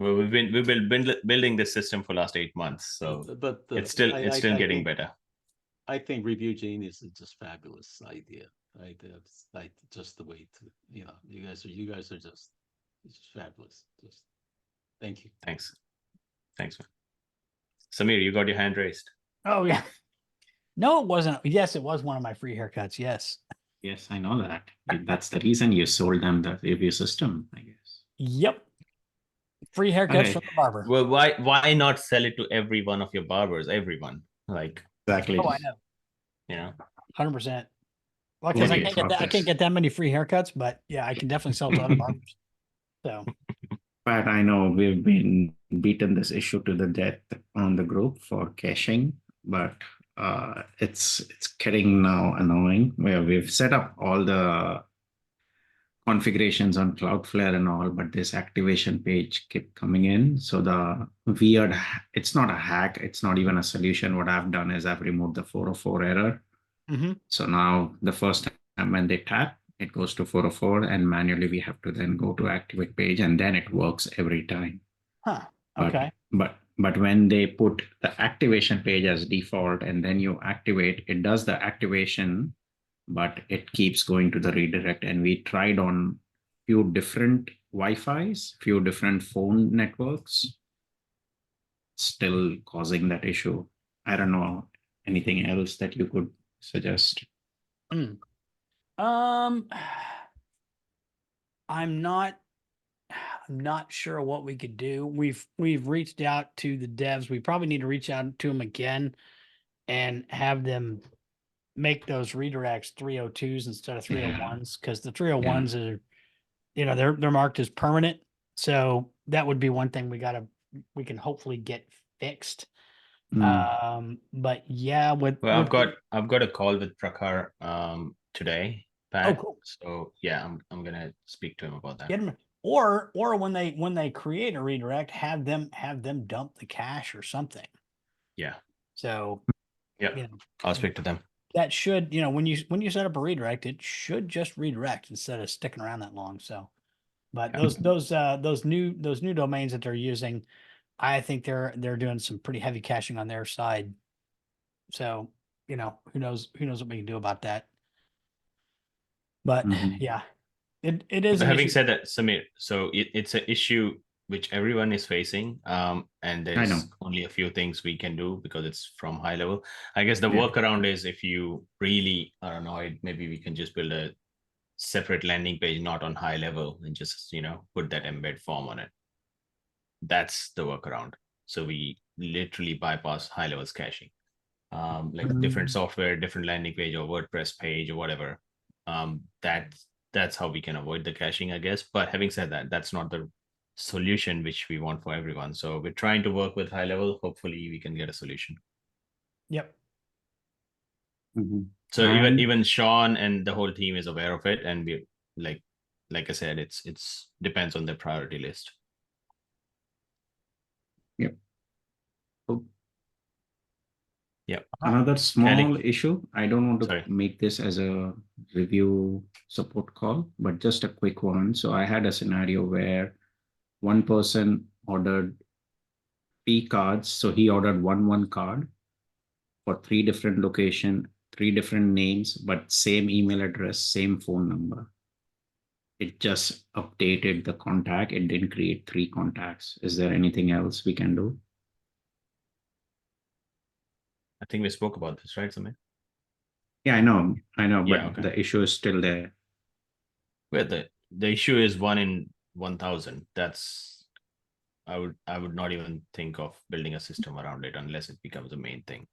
Well, we've been building this system for last 8 months, so it's still getting better. I think Review Genius is just fabulous idea, right? That's like just the way to, you guys are just, it's just fabulous. Just thank you. Thanks, man. Samir, you got your hand raised. Oh yeah. No, it wasn't. Yes, it was one of my free haircuts. Yes. Yes, I know that. That's the reason you sold them the review system, I guess. Yep. Free haircuts Okay. from the barber. Well, why not sell it to every one of your barbers? Everyone, like Exactly. Oh, I know. 100%. Well, because I can't get that many free haircuts, but yeah, I can definitely sell to other barbers. So. But I know we've been beaten this issue to the death on the group for caching, but it's getting now annoying where we've set up all the configurations on Cloudflare and all, but this activation page kept coming in. So the weird, it's not a hack, it's not even a solution. What I've done is I've removed the 404 error. Mm-hmm. So now the first time when they tap, it goes to 404 and manually we have to then go to activate page and then it works every time. Huh. Okay. But when they put the activation page as default and then you activate, it does the activation, but it keeps going to the redirect. And we tried on few different Wi-Fi's, few different phone networks, still causing that issue. I don't know anything else that you could suggest. I'm not sure what we could do. We've reached out to the devs. We probably need to reach out to them again and have them make those redirects 302s instead of 301s, because the 301s are, they're marked as permanent. So that would be one thing we can hopefully get fixed. But yeah, I've got a call with Prakhar today, Pat. Oh, cool. So yeah, I'm gonna speak to him about that. Get them, or when they create a redirect, have them dump the cache or something. Yeah. So yeah, I'll speak to them. That should, when you set up a redirect, it should just redirect instead of sticking around that long. So, but those new domains that they're using, I think they're doing some pretty heavy caching on their side. So, who knows what we can do about that. But yeah, it is. But having said that, Samir, so it's an issue which everyone is facing, and there's only a few things we can do because it's from HighLevel. I guess the workaround is if you really are annoyed, maybe we can just build a separate landing page, not on HighLevel, and just put that embed form on it. That's the workaround. So we literally bypass HighLevel's caching, like different software, different landing page or WordPress page or whatever. That's how we can avoid the caching, I guess. But having said that, that's not the solution which we want for everyone. So we're trying to work with HighLevel. Hopefully we can get a solution. Yep. So even Sean and the whole team is aware of it, and we like I said, it's depends on their priority list. Yep. Cool. Yep. Another small Kelly. issue. I don't want to make this as a review support call, but just a quick one. So I had a scenario where one person ordered P cards. So he ordered one card for 3 different locations, 3 different names, but same email address, same phone number. It just updated the contact. It didn't create 3 contacts. Is there anything else we can do? I think we spoke about this, right, Samir? Yeah, I know, but Yeah, okay. the issue is still there. Well, the issue is 1 in 1,000. That's I would not even think of building a system around it unless it becomes the main thing.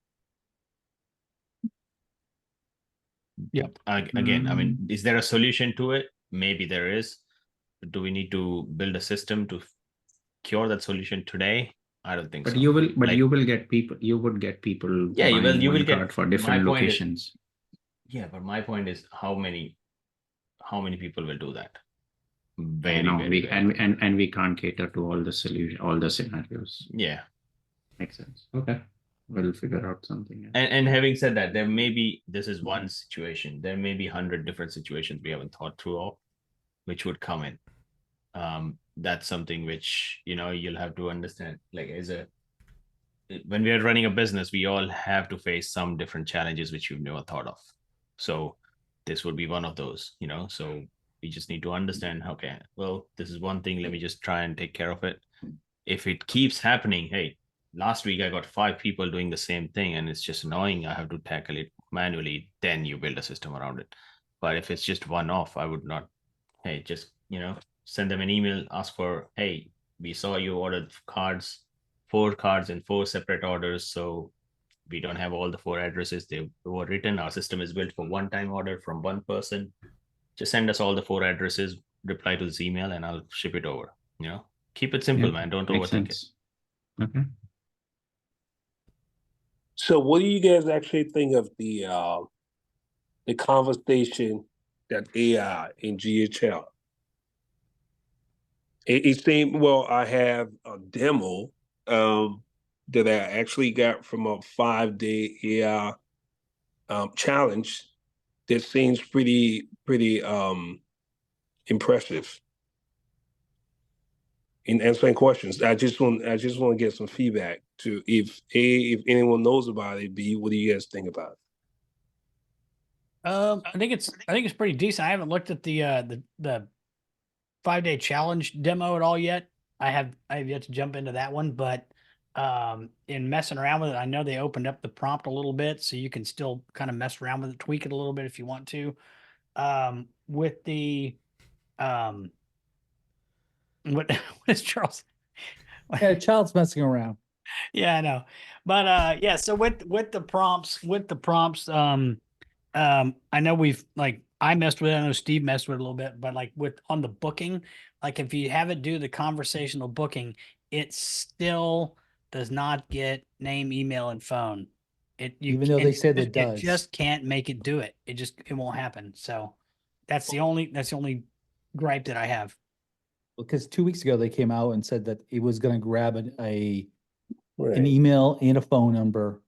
Yeah. Again, I mean, is there a solution to it? Maybe there is. But do we need to build a system to cure that solution today? I don't think But so. you will get people. You would get people. Yeah, you will get for different locations. Yeah, but my point is how many people will do that? And we can't cater to all the scenarios. Yeah, makes sense. Okay, we'll figure out something. And having said that, this is one situation. There may be 100 different situations we haven't thought through of, which would come in. That's something which, you'll have to understand. Like when we are running a business, we all have to face some different challenges which you've never thought of. So this would be one of those, so we just need to understand, okay, well, this is one thing, let me just try and take care of it. If it keeps happening, hey, last week I got 5 people doing the same thing and it's just annoying, I have to tackle it manually, then you build a system around it. But if it's just one off, I would not, hey, just, send them an email, ask for, hey, we saw you ordered 4 cards in 4 separate orders. So we don't have all the 4 addresses they were written. Our system is built for one-time order from one person. Just send us all the 4 addresses, reply to this email, and I'll ship it over. Keep it simple, man. Don't overthink it. Okay. So what do you guys actually think of the conversation that AI in GHL? It seemed, well, I have a demo that I actually got from a 5-day AI challenge that seems pretty impressive in answering questions. I just want to get some feedback to if anyone knows about it. B, what do you guys think about it? I think it's pretty decent. I haven't looked at the 5-day challenge demo at all yet. I have yet to jump into that one, but in messing around with it, I know they opened up the prompt a little bit, so you can still kind of mess around with it, tweak it a little bit if you want to. With the what is Charles? Yeah, child's messing around. Yeah, I know. But yeah, so with the prompts, I know I messed with it, I know Steve messed with it a little bit, but like on the booking, like if you have it do the conversational booking, it still does not get name, email, and phone. Even though they said it does. It just can't make it do it. It won't happen. So that's the only gripe that I have. Because 2 weeks ago they came out and said that it was going to grab an Right. email and a phone number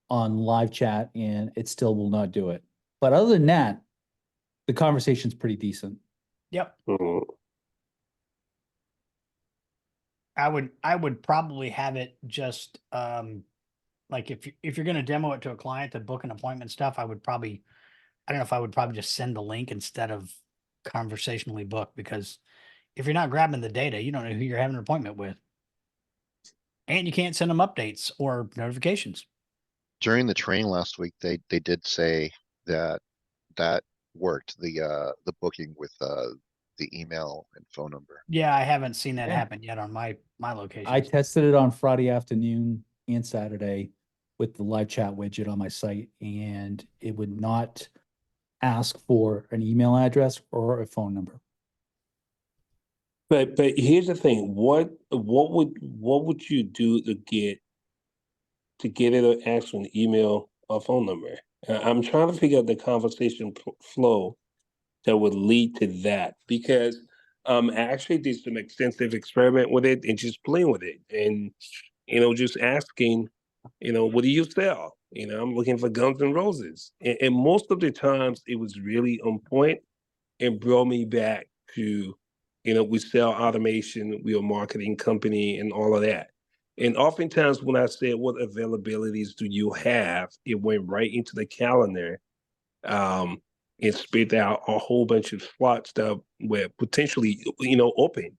on live chat, and it still will not do it. But other than that, the conversation's pretty decent. Yep. Mhm. I would probably have it just like if you're going to demo it to a client to book an appointment stuff, I don't know if I would probably just send the link instead of conversationally book, because if you're not grabbing the data, you don't know who you're having an appointment with. And you can't send them updates or notifications. During the training last week, they did say that worked, the booking with the email and phone number. Yeah, I haven't seen that Yeah. happen yet on my location. I tested it on Friday afternoon and Saturday with the live chat widget on my site, and it would not ask for an email address or a phone number. But here's the thing: what would you do to get it or ask for an email or phone number? I'm trying to figure out the conversation flow that would lead to that, because I actually did some extensive experiment with it and just playing with it, and just asking, what do you sell? I'm looking for Guns N' Roses, and most of the times it was really on point and brought me back to, we sell automation, we're a marketing company and all of that. And oftentimes when I said, what availabilities do you have? It went right into the calendar. It spit out a whole bunch of slots that were potentially, open.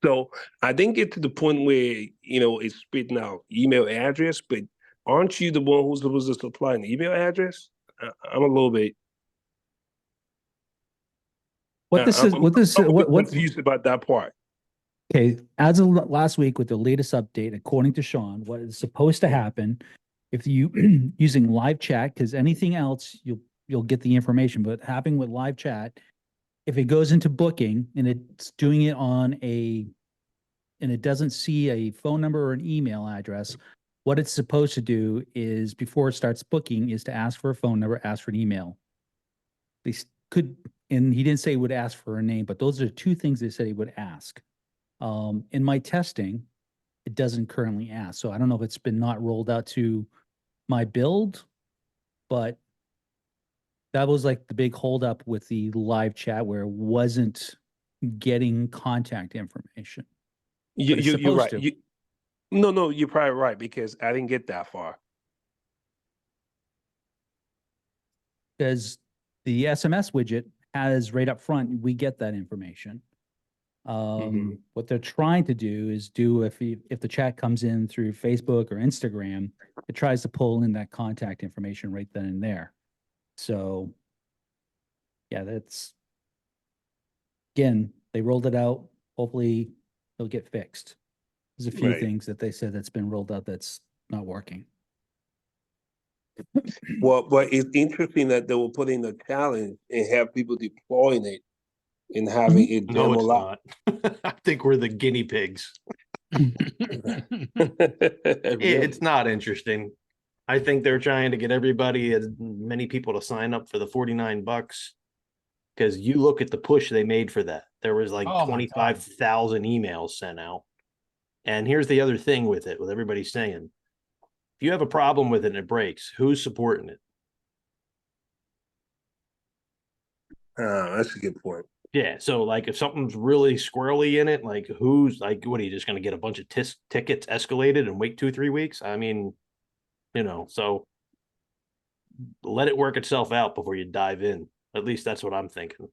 So I didn't get to the point where, it's spitting out email address, but aren't you the one who's supposed to supply an email address? I'm a little bit. What this is, I'm what confused about that part. Okay, as of last week with the latest update, according to Sean, what is supposed to happen if you using live chat, because anything else you'll get the information, but happening with live chat, if it goes into booking and it's doing it and it doesn't see a phone number or an email address, what it's supposed to do is before it starts booking is to ask for a phone number, ask for an email. They could, and he didn't say he would ask for a name, but those are 2 things they said he would ask. In my testing, it doesn't currently ask. So I don't know if it's been not rolled out to my build, but that was like the big holdup with the live chat where it wasn't getting contact information. You, But it's you're supposed right. to. No, you're probably right because I didn't get that far. Because the SMS widget has right up front, we get that information. What they're trying to do is if the chat comes in through Facebook or Instagram, it tries to pull in that contact information right then and there. So yeah, that's, again, they rolled it out. Hopefully it'll get fixed. There's a few Right. things that they said that's been rolled out that's not working. Well, but it's interesting that they will put in a challenge and have people deploying it and having it No, demo it's out. not. I think we're the guinea pigs. It's not interesting. I think they're trying to get everybody, as many people to sign up for the $49. Because you look at the push they made for that. There was like Oh my God. 25,000 emails sent out. And here's the other thing with it, with everybody saying, if you have a problem with it and it breaks, who's supporting it? That's a good point. Yeah, so like if something's really squirrely in it, like who's like, what are you just going to get a bunch of tickets escalated and wait 2-3 weeks? I mean, so let it work itself out before you dive in. At least that's what I'm thinking.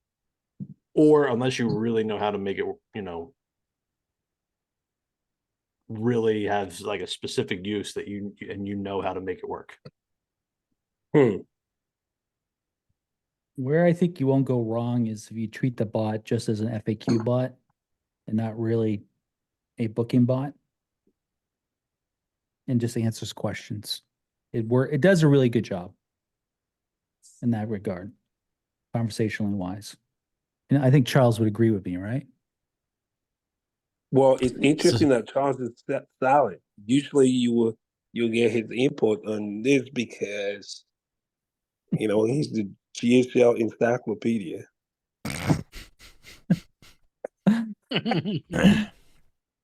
Or unless you really know how to make it, really have like a specific use that you know how to make it work. Where I think you won't go wrong is if you treat the bot just as an FAQ bot and not really a booking bot, and just answers questions. It does a really good job in that regard, conversationally wise. And I think Charles would agree with me, right? Well, it's interesting that Charles is silent. Usually you'll get his input on this because he's the GSL encyclopedia.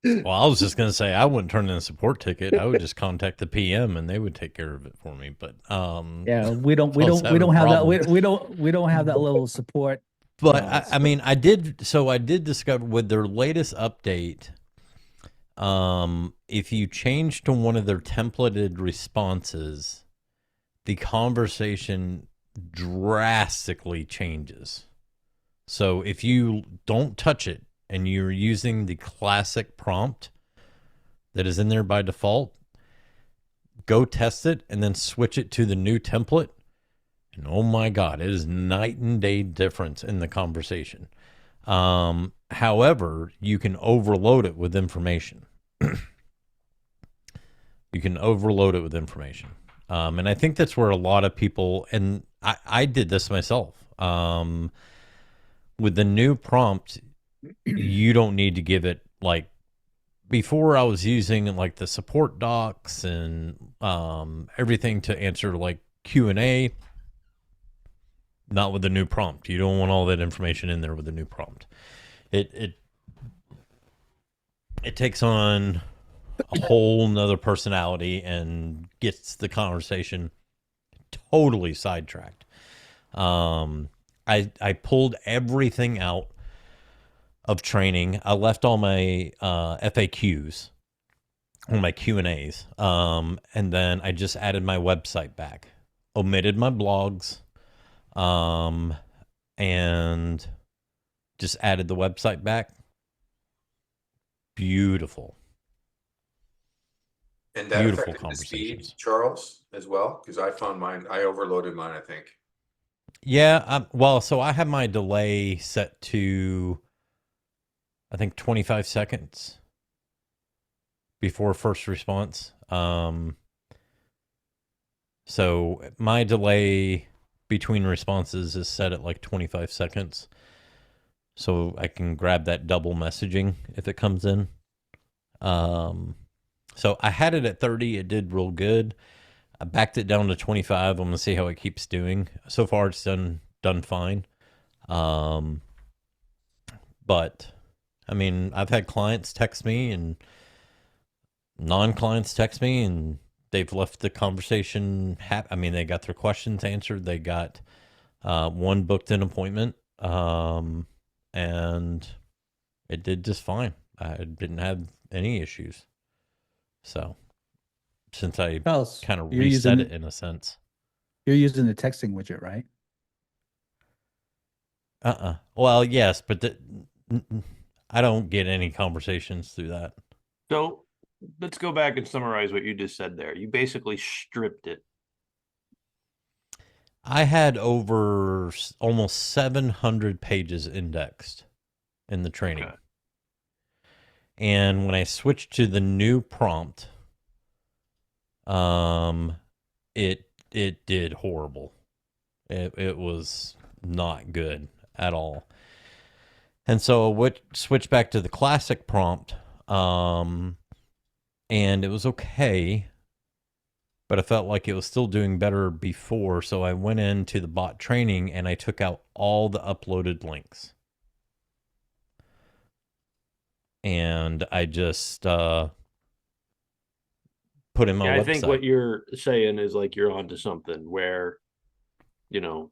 Well, I was just gonna say I wouldn't turn in a support ticket. I would just contact the PM and they would take care of it for me. But yeah, we don't have that. We don't have that level of support. But I mean, I did discover with their latest update, if you change to one of their templated responses, the conversation drastically changes. So if you don't touch it and you're using the classic prompt that is in there by default, go test it and then switch it to the new template. And oh my God, it is night and day difference in the conversation. However, you can overload it with information. And I think that's where a lot of people, and I did this myself. With the new prompt, you don't need to give it like, before I was using like the support docs and everything to answer like Q&A. Not with the new prompt. You don't want all that information in there with the new prompt. It takes on a whole nother personality and gets the conversation totally sidetracked. I pulled everything out of training. I left all my FAQs, all my Q&As, and then I just added my website back. Omitted my blogs. And just added the website back. Beautiful. And that Beautiful affected the speed, conversations. Charles, as well? Because I found mine, I overloaded mine, I think. Yeah, well, so I have my delay set to, I think, 25 seconds before first response. So my delay between responses is set at like 25 seconds. So I can grab that double messaging if it comes in. So I had it at 30. It did real good. I backed it down to 25. I'm going to see how it keeps doing. So far, it's done fine. But, I mean, I've had clients text me and non-clients text me, and they've left the conversation. I mean, they got their questions answered. They got one booked an appointment. And it did just fine. I didn't have any issues. So since I Charles, kind of you're reset using it in a sense. You're using the texting widget, right? Well, yes, but I don't get any conversations through that. So let's go back and summarize what you just said there. You basically stripped it. I had over almost 700 pages indexed in the training. Okay. And when I switched to the new prompt, it did horrible. It was not good at all. And so I switched back to the classic prompt, and it was okay, but I felt like it was still doing better before. So I went into the bot training and I took out all the uploaded links. And I just put in my website. I think what you're saying is like you're onto something where, you know,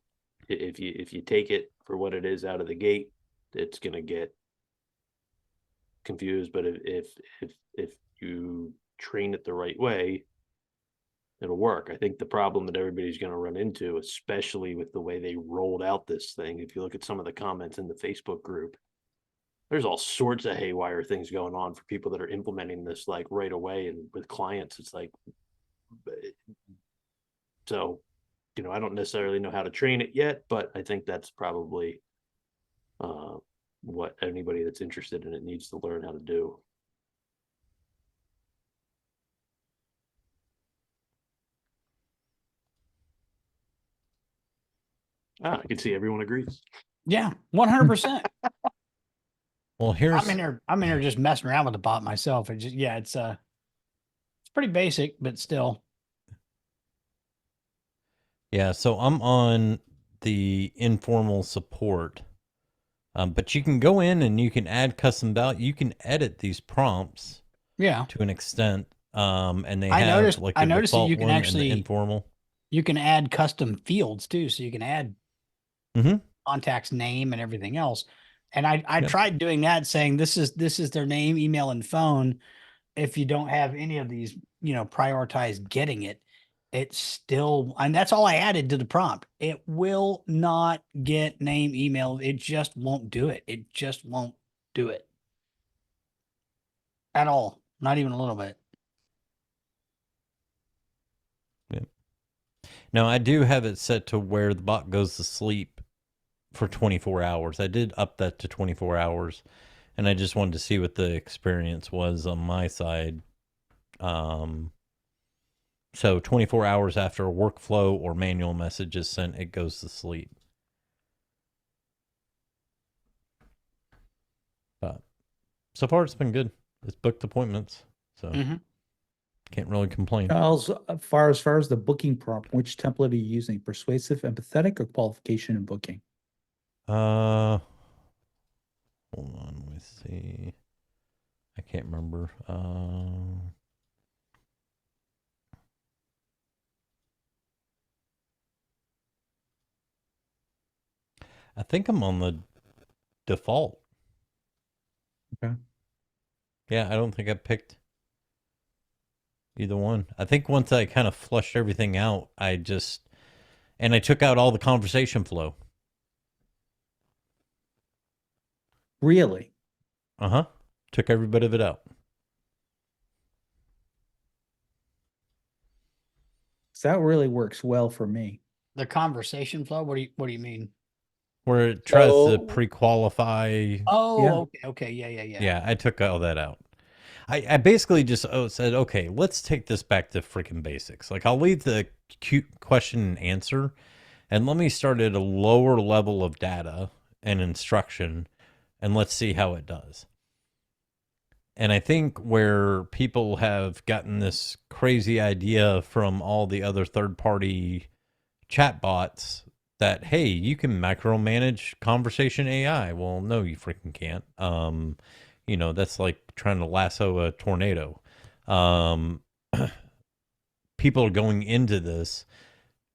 if you take it for what it is out of the gate, it's gonna get confused. But if you train it the right way, it'll work. I think the problem that everybody's going to run into, especially with the way they rolled out this thing, if you look at some of the comments in the Facebook group, there's all sorts of haywire things going on for people that are implementing this like right away. And with clients, it's like, so, you know, I don't necessarily know how to train it yet, but I think that's probably what anybody that's interested in it needs to learn how to do. I can see everyone agrees. Yeah, 100%. Well, here's I'm in here just messing around with the bot myself. It just, yeah, it's pretty basic, but still. Yeah, so I'm on the informal support, but you can go in and you can add custom value. You can edit these prompts, yeah, to an extent. And they I have noticed, like I the noticed that default you can one actually and the informal. You can add custom fields too, so you can add contact's name and everything else. And I tried doing that, saying this is their name, email, and phone. If you don't have any of these, you know, prioritize getting it. It's still, and that's all I added to the prompt. It will not get name, email. It just won't do it. It just won't do it at all. Not even a little bit. Yeah. Now I do have it set to where the bot goes to sleep for 24 hours. I did up that to 24 hours, and I just wanted to see what the experience was on my side. So 24 hours after a workflow or manual message is sent, it goes to sleep. But so far it's been good. It's booked appointments, so can't really complain. Charles, as far as the booking prompt, which template are you using? Persuasive, empathetic, or qualification and booking? Hold on, let me see. I can't remember. I think I'm on the default. Okay. Yeah, I don't think I picked either one. I think once I kind of flushed everything out, I took out all the conversation flow. Really? Took every bit of it out. So that really works well for me. The conversation flow. What do you mean? Where it tries to pre-qualify. Oh, okay. Yeah. Yeah, I took all that out. I basically just said, okay, let's take this back to freaking basics. Like, I'll leave the cute question and answer, and let me start at a lower level of data and instruction, and let's see how it does. And I think where people have gotten this crazy idea from all the other third-party chatbots that, hey, you can micromanage conversation AI. Well, no, you freaking can't. You know, that's like trying to lasso a tornado. People are going into this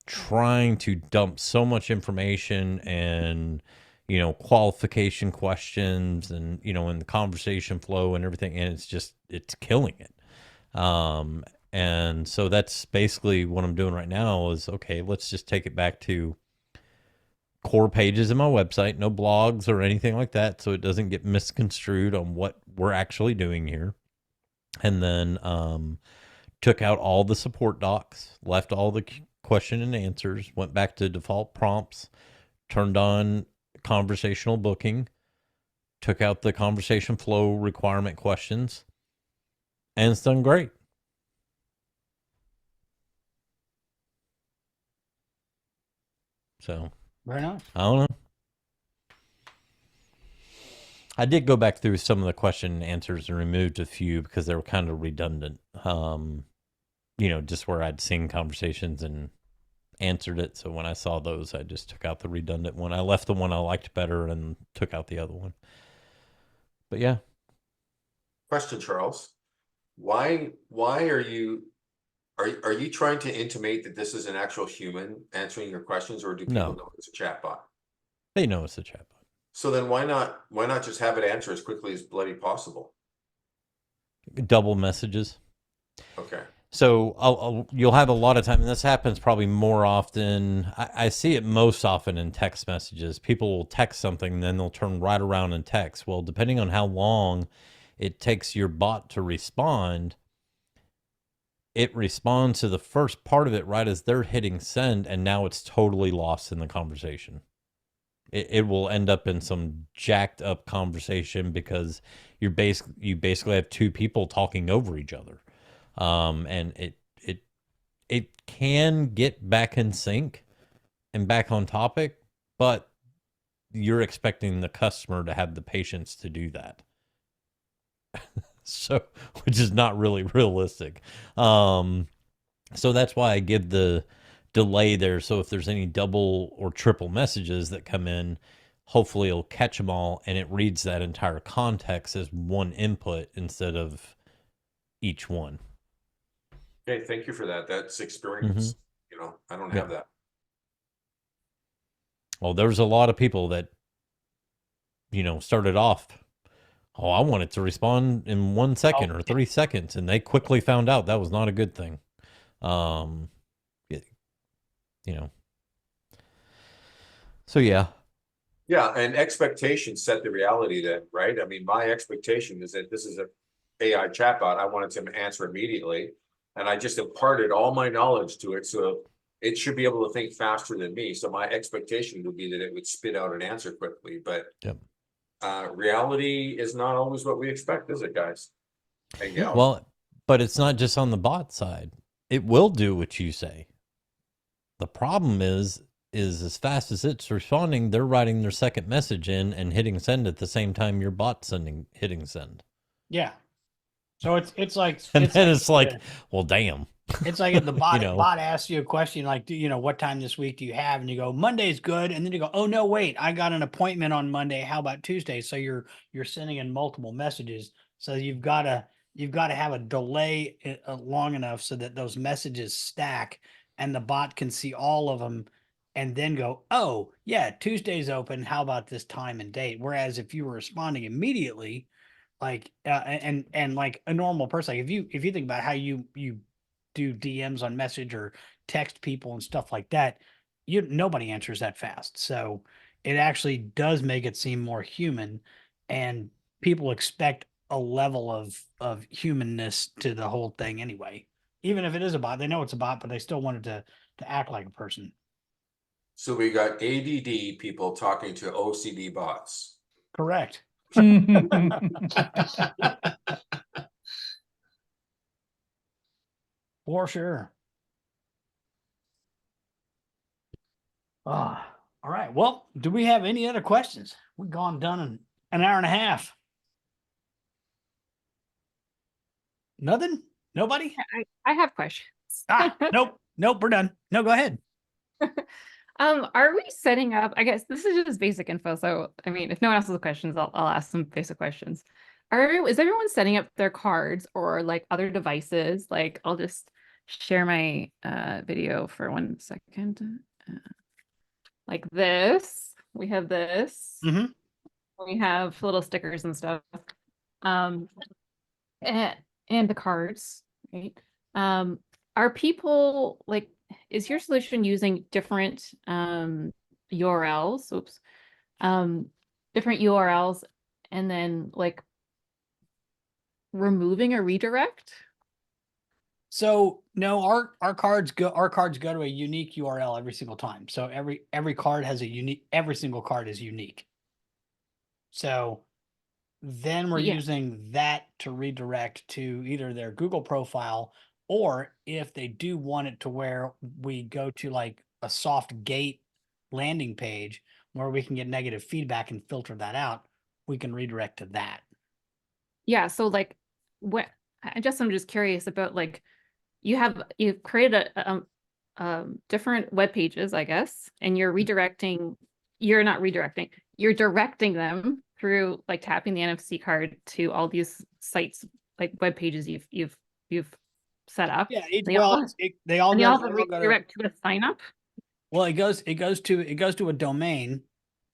trying to dump so much information and, qualification questions and, in the conversation flow and everything. And it's killing it. And so that's basically what I'm doing right now is, okay, let's just take it back to core pages in my website, no blogs or anything like that. So it doesn't get misconstrued on what we're actually doing here. And then, took out all the support docs, left all the question and answers, went back to default prompts, turned on conversational booking, took out the conversation flow requirement questions, and it's done great. So, very nice. I don't know. I did go back through some of the question and answers and removed a few because they were kind of redundant. Just where I'd seen conversations and answered it. So when I saw those, I just took out the redundant one. I left the one I liked better and took out the other one. But yeah. Question, Charles. Why are you trying to intimate that this is an actual human answering your questions, or do people know it's a chatbot? They know it's a chatbot. So then why not just have it answer as quickly as bloody possible? Double messages. Okay. So you'll have a lot of time, and this happens probably more often. I see it most often in text messages. People will text something, then they'll turn right around and text. Well, depending on how long it takes your bot to respond, it responds to the first part of it right as they're hitting send, and now it's totally lost in the conversation. It will end up in some jacked up conversation because you basically have two people talking over each other. And it can get back in sync and back on topic, but you're expecting the customer to have the patience to do that. So, which is not really realistic. So that's why I give the delay there. So if there's any double or triple messages that come in, hopefully it'll catch them all and it reads that entire context as one input instead of each one. Okay, thank you for that. That's experience. I don't have that. Well, there's a lot of people that, started off, I want it to respond in 1 second or 3 seconds. And they quickly found out that was not a good thing. So yeah. Yeah, and expectations set the reality then, right? I mean, my expectation is that this is a AI chatbot. I wanted to answer immediately. And I just imparted all my knowledge to it. So it should be able to think faster than me. So my expectation would be that it would spit out an answer quickly. But reality is not always what we expect, is it, guys? And gals? Well, but it's not just on the bot side. It will do what you say. The problem is as fast as it's responding, they're writing their second message in and hitting send at the same time your bot's hitting send. Yeah. So it's like, and then it's like, well, damn. It's like if the bot bot asks you a question like, what time this week do you have? And you go, Monday's good. And then you go, oh no, wait, I got an appointment on Monday. How about Tuesday? So you're sending in multiple messages. So you've got to have a delay long enough so that those messages stack and the bot can see all of them and then go, oh yeah, Tuesday's open. How about this time and date? Whereas if you were responding immediately, like and like a normal person, like if you think about how you do DMs on message or text people and stuff like that, nobody answers that fast. So it actually does make it seem more human, and people expect a level of humanness to the whole thing anyway. Even if it is a bot, they know it's a bot, but they still want it to act like a person. So we got ADD people talking to OCD bots. Correct. For sure. All right. Well, do we have any other questions? We've done in an hour and a half. Nothing? Nobody? I have questions. Nope. We're done. No, go ahead. Are we setting up? I guess this is just basic info. So, I mean, if no one else has questions, I'll ask some basic questions. Is everyone setting up their cards or like other devices? Like, I'll just share my video for 1 second. Like this. We have this. Mhm. We have little stickers and stuff. And the cards, right? Are people like, is your solution using different URLs? Oops. Different URLs and then like removing a redirect? So no, our cards go to a unique URL every single time. So every card has a unique, every single card is unique. So then we're Yeah. using that to redirect to either their Google profile, or if they do want it to where we go to like a soft gate landing page where we can get negative feedback and filter that out, we can redirect to that. Yeah. So like what I'm just curious about, like, you've created different web pages, I guess, and you're not redirecting, you're directing them through like tapping the NFC card to all these sites, like web pages you've set up. Yeah, They all have a redirect to a sign up. Well, it goes to a domain.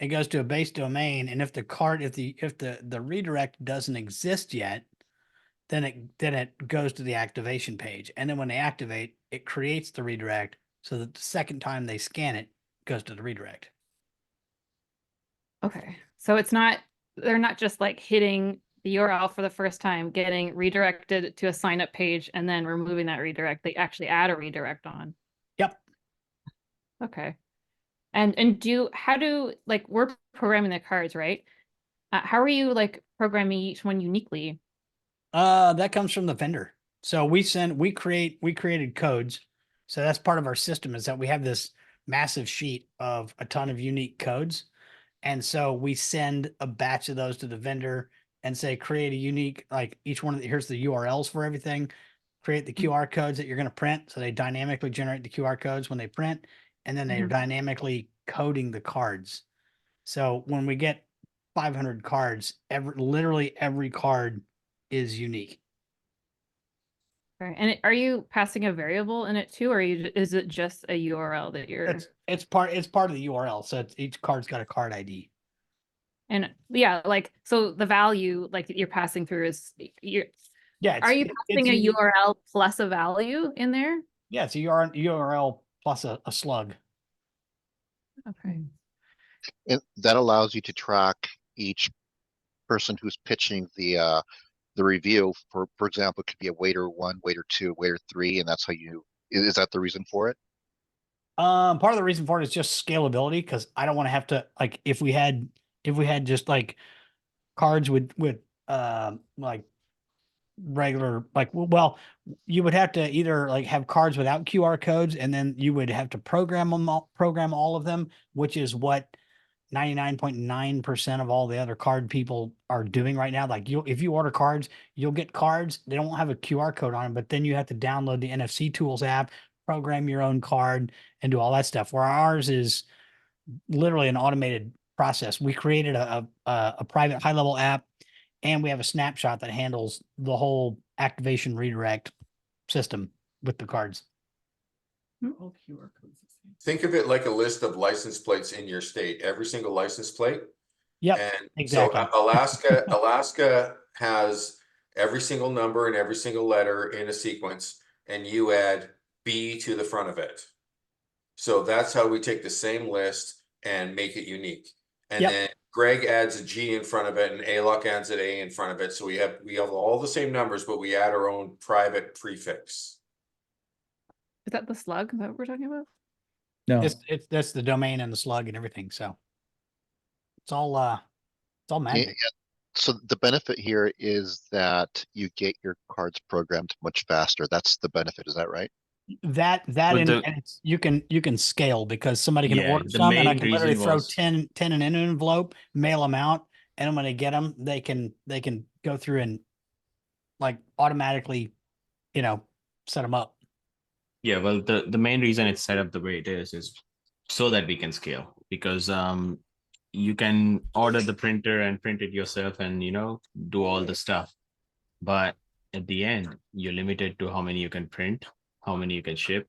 It goes to a base domain, and if the redirect doesn't exist yet, then it goes to the activation page. And then when they activate, it creates the redirect so that the second time they scan it, it goes to the redirect. Okay. So they're not just like hitting the URL for the first time, getting redirected to a sign up page, and then removing that redirect. They actually add a redirect on. Yep. Okay. And how do like, we're programming the cards, right? How are you like programming each one uniquely? That comes from the vendor. So we created codes. So that's part of our system, is that we have this massive sheet of a ton of unique codes. And so we send a batch of those to the vendor and say, create a unique, like each one of here's the URLs for everything, create the QR codes that you're going to print. So they dynamically generate the QR codes when they print, and then they're dynamically coding the cards. So when we get 500 cards, literally every card is unique. Okay. And are you passing a variable in it too, or is it just a URL that you're? It's part of the URL. So each card's got a card ID. And yeah, like, so the value like that you're passing through is are you passing a URL plus a value in there? Yeah, it's a URL plus a slug. Okay. And that allows you to track each person who's pitching the review. For example, it could be a waiter 1, waiter 2, waiter 3, and that's how is that the reason for it? Part of the reason for it is just scalability, because I don't want to have to, like, if we had just like cards with like regular, like, well, you would have to either like have cards without QR codes, and then you would have to program all of them, which is what 99.9% of all the other card people are doing right now. Like, if you order cards, you'll get cards. They don't have a QR code on them, but then you have to download the NFC Tools app, program your own card, and do all that stuff. Where ours is literally an automated process. We created a private HighLevel app, and we have a snapshot that handles the whole activation redirect system with the cards. All QR codes. Think of it like a list of license plates in your state, every single license plate. Yep, And exactly. so Alaska has every single number and every single letter in a sequence, and you add B to the front of it. So that's how we take the same list and make it unique. And then Greg adds a G in front of it, and Alok adds an A in front of it. So we have all the same numbers, but we add our own private prefix. Is that the slug that we're talking about? No, That's the domain and the slug and everything. So it's all magic. Yeah. So the benefit here is that you get your cards programmed much faster. That's the benefit. Is that right? And you can scale, because somebody can order some, and I can literally throw 10 in an envelope, mail them out, and when they get them, they can go through and like automatically, set them up. Yeah, well, the main reason it's set up the way it is so that we can scale, because you can order the printer and print it yourself and do all the stuff, but at the end you're limited to how many you can print, how many you can ship,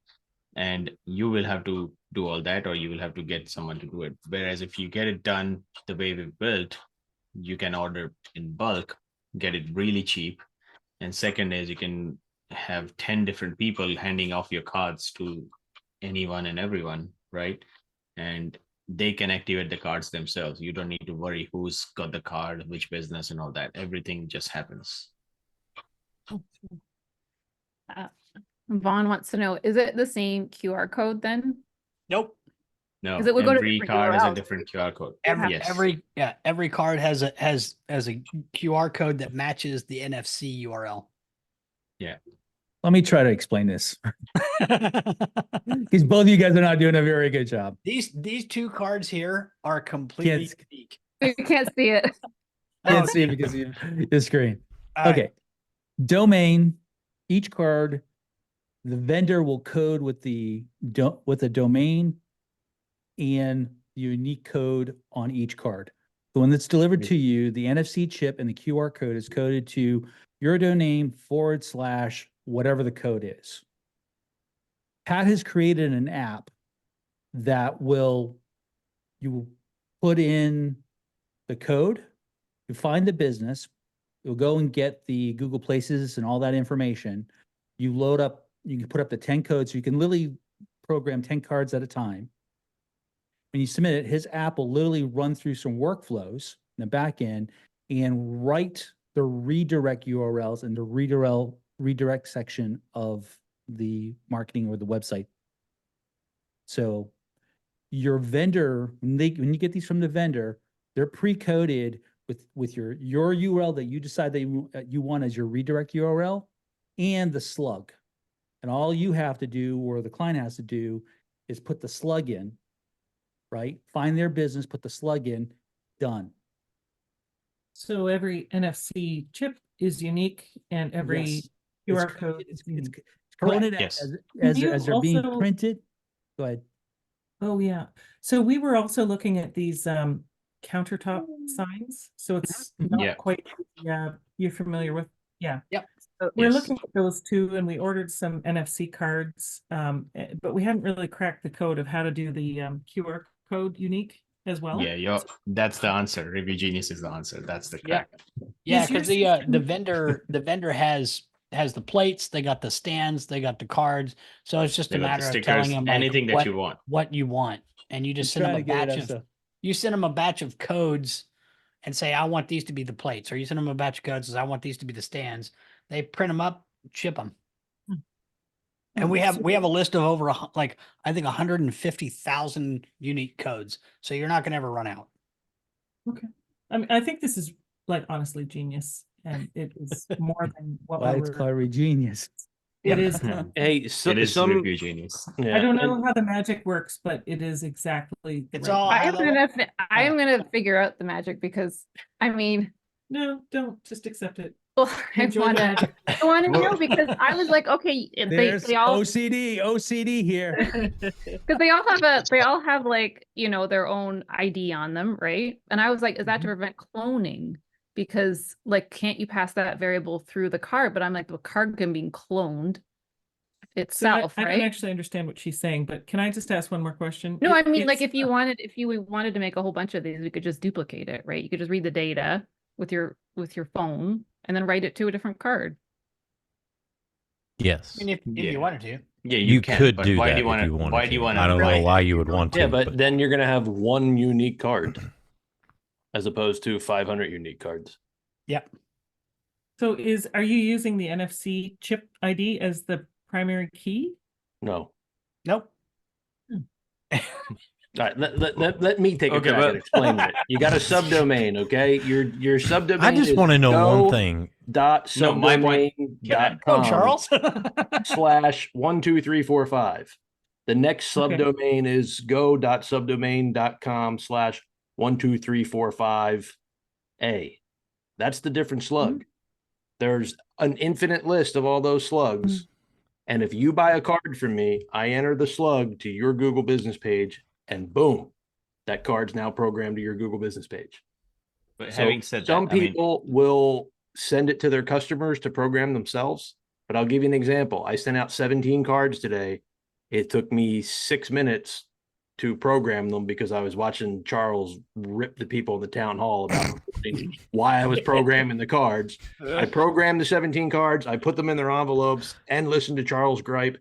and you will have to do all that, or you will have to get someone to do it. Whereas if you get it done the way we built, you can order in bulk, get it really cheap. And second is you can have 10 different people handing off your cards to anyone and everyone, right? And they can activate the cards themselves. You don't need to worry who's got the card, which business and all that. Everything just happens. Vaughn wants to know, is it the same QR code then? Nope. No, 'Cause it would go to every different card has a URLs. different QR code. Every every card has a QR code that matches the NFC URL. Yeah. Let me try to explain this. Because both of you guys are not doing a very good job. These two cards here are completely unique. You can't see it. Can't see it because of the screen. All right. Okay. Domain, each card, the vendor will code with the domain and the unique code on each card. So when it's delivered to you, the NFC chip and the QR code is coded to your domain / whatever the code is. Pat has created an app that you will put in the code, you find the business, you'll go and get the Google Places and all that information. You load up, you can put up the 10 codes, so you can literally program 10 cards at a time. When you submit it, his app will literally run through some workflows in the back end and write the redirect URLs in the redirect section of the marketing or the website. So your vendor, when you get these from the vendor, they're pre-coded with your URL that you decide that you want as your redirect URL and the slug. And all you have to do, or the client has to do, is put the slug in, right? Find their business, put the slug in, done. So every NFC chip is unique, and every Yes. QR It's- code it's is coded Yes. as You they're being also- printed. Go ahead. Oh, yeah. So we were also looking at these countertop signs. So it's not Yeah. quite, you're familiar with, yeah. Yep. We're Yes. looking at those too, and we ordered some NFC cards, but we hadn't really cracked the code of how to do the QR code unique as well. Yeah, that's the answer. Review Genius is the answer. That's the crack. Yeah, Is your because the system- vendor has the plates, they got the stands, they got the cards. So it's just They a got the matter of stickers, telling them like, anything that you want. what you want, and you just send them a batch of codes and say, I want these to be the plates, or you send them a batch of codes and say, I want these to be the stands. They print them up, ship them. And we have a list of over I think 150,000 unique codes. So you're not going to ever run out. Okay. I mean, I think this is like honestly genius, and it is more than what Why we it's were. called Genius. It is. Hey, It so, is some Review Genius. yeah, I don't and- know how the magic works, but it is exactly. It's right. all I high am level. gonna figure out the magic, because I mean, No, don't just accept it. well, I Enjoy the wanna magic. know, because I was like, okay, There's they all OCD here. because they all have like, their own ID on them, right? And I was like, is that to prevent cloning? Because like, can't you pass that variable through the card? But I'm like, the card can be cloned So itself, I right? can actually understand what she's saying, but can I just ask one more question? No, I mean, It's- like if you wanted to make a whole bunch of these, we could just duplicate it, right? You could just read the data with your phone and then write it to a different card. Yes. I mean, if Yeah. you wanted to. Yeah, You can, could but do why that do you want if you to? wanted Why do to. you want to? I don't know why you would want to. yeah, but then you're gonna have one unique card as opposed to 500 unique cards. Yep. So are you using the NFC chip ID as the primary key? No. Nope. All right, let me take a Okay, crack but- at explaining it. You got a subdomain, okay? Your subdomain. I just is want to know go one thing. Dot No, my point- subdomain.com Go, Charles. /12345. The next Okay. subdomain is go.subdomain.com /12345A. That's the different slug. There's an infinite list of all those slugs. And if you buy a card from me, I enter the slug to your Google business page, and boom, that card's now programmed to your Google business page. But So having said some that, I mean, people will send it to their customers to program themselves. But I'll give you an example. I sent out 17 cards today. It took me 6 minutes to program them because I was watching Charles rip the people in the town hall about why I was programming the cards. I programmed the 17 cards, I put them in their envelopes and listened to Charles gripe,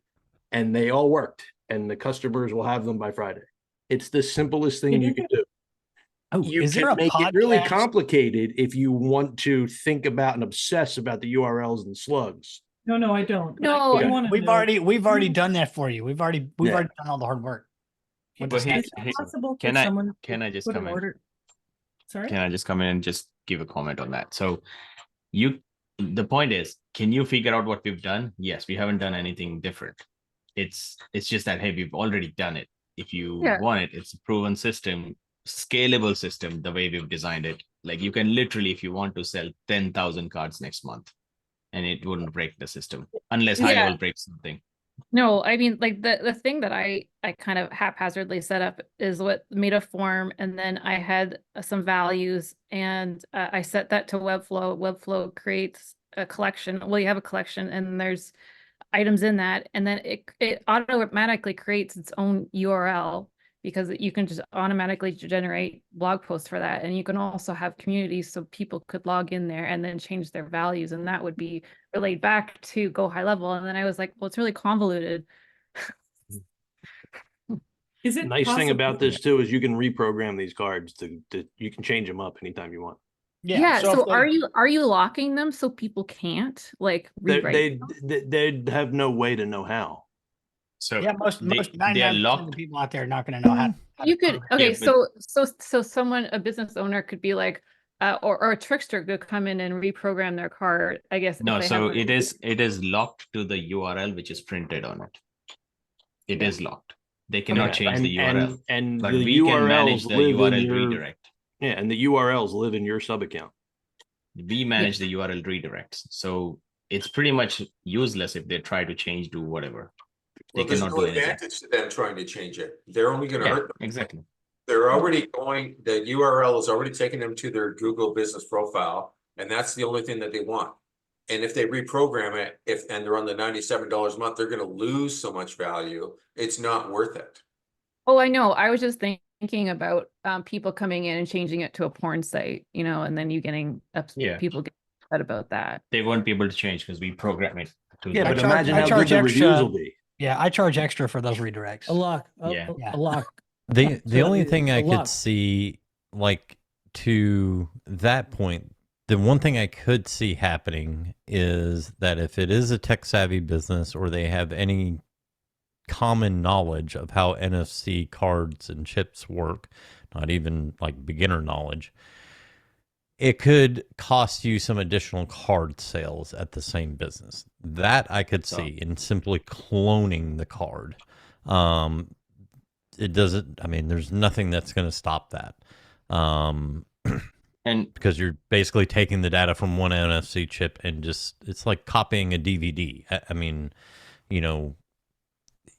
and they all worked. And the customers will have them by Friday. It's the simplest thing you can do. Oh, You is can there a make it really podcast? complicated if you want to think about and obsess about the URLs and slugs. No, I don't. No, I wanna We've know. already done that for you. We've already Yeah. done all the hard work. With But the hey, snacks. Is it possible for can I someone can to I just put an come in? order? Sorry? Can I just come in and just give a comment on that? So the point is, can you figure out what we've done? Yes, we haven't done anything different. It's just that, hey, we've already done it. If you want it, it's a proven system, scalable system, the way we've designed it. Like you can literally, if you want to sell 10,000 cards next month, and it wouldn't break the system unless high level breaks something. No, I mean, like the thing that I kind of haphazardly set up is what made a form, and then I had some values, and I set that to Webflow. Webflow creates a collection. Well, you have a collection, and there's items in that, and then it automatically creates its own URL because you can just automatically generate blog posts for that, and you can also have communities so people could log in there and then change their values, and that would be relayed back to Go High Level. And then I was like, well, it's really convoluted. Is it Nice thing about possible- this too is you can reprogram these cards to you can change them up anytime you want. Yeah. so So if are you locking them so people can't like rewrite? They'd have no way to know how. So yeah, most they are 99% of locked. the people out there are not going to know how. You could okay, Yeah, so someone, a business owner could be like, or a trickster could come in and reprogram their card, I guess. if No, they so have it is locked to the URL which is printed on it. It is locked. They cannot change the URL. And but the we can manage URLs the live in URL your redirect. Yeah, and the URLs live in your sub account. We manage the URL redirects. So it's pretty much useless if they try to change to whatever. They Well, there's cannot no do anything. advantage to them trying to change it. They're only going to Yeah, hurt them. exactly. They're already going, the URL is already taking them to their Google business profile, and that's the only thing that they want. And if they reprogram it, and they're on the $97 a month, they're going to lose so much value. It's not worth it. Oh, I know. I was just thinking about people coming in and changing it to a porn site, and then you getting people get upset about that. They won't be able to change because we program it to Yeah, the- but imagine how good the reviews will be. Yeah, I charge extra for those redirects. A lock. Yeah. A lock. The So only it- thing a I lot. could see, like, to that point, the one thing I could see happening is that if it is a tech savvy business or they have any common knowledge of how NFC cards and chips work, not even like beginner knowledge, it could cost you some additional card sales at the same business. That I could see in simply cloning the card. It doesn't, I mean, there's nothing that's going to stop that. And because you're basically taking the data from one NFC chip and just, it's like copying a DVD. I mean,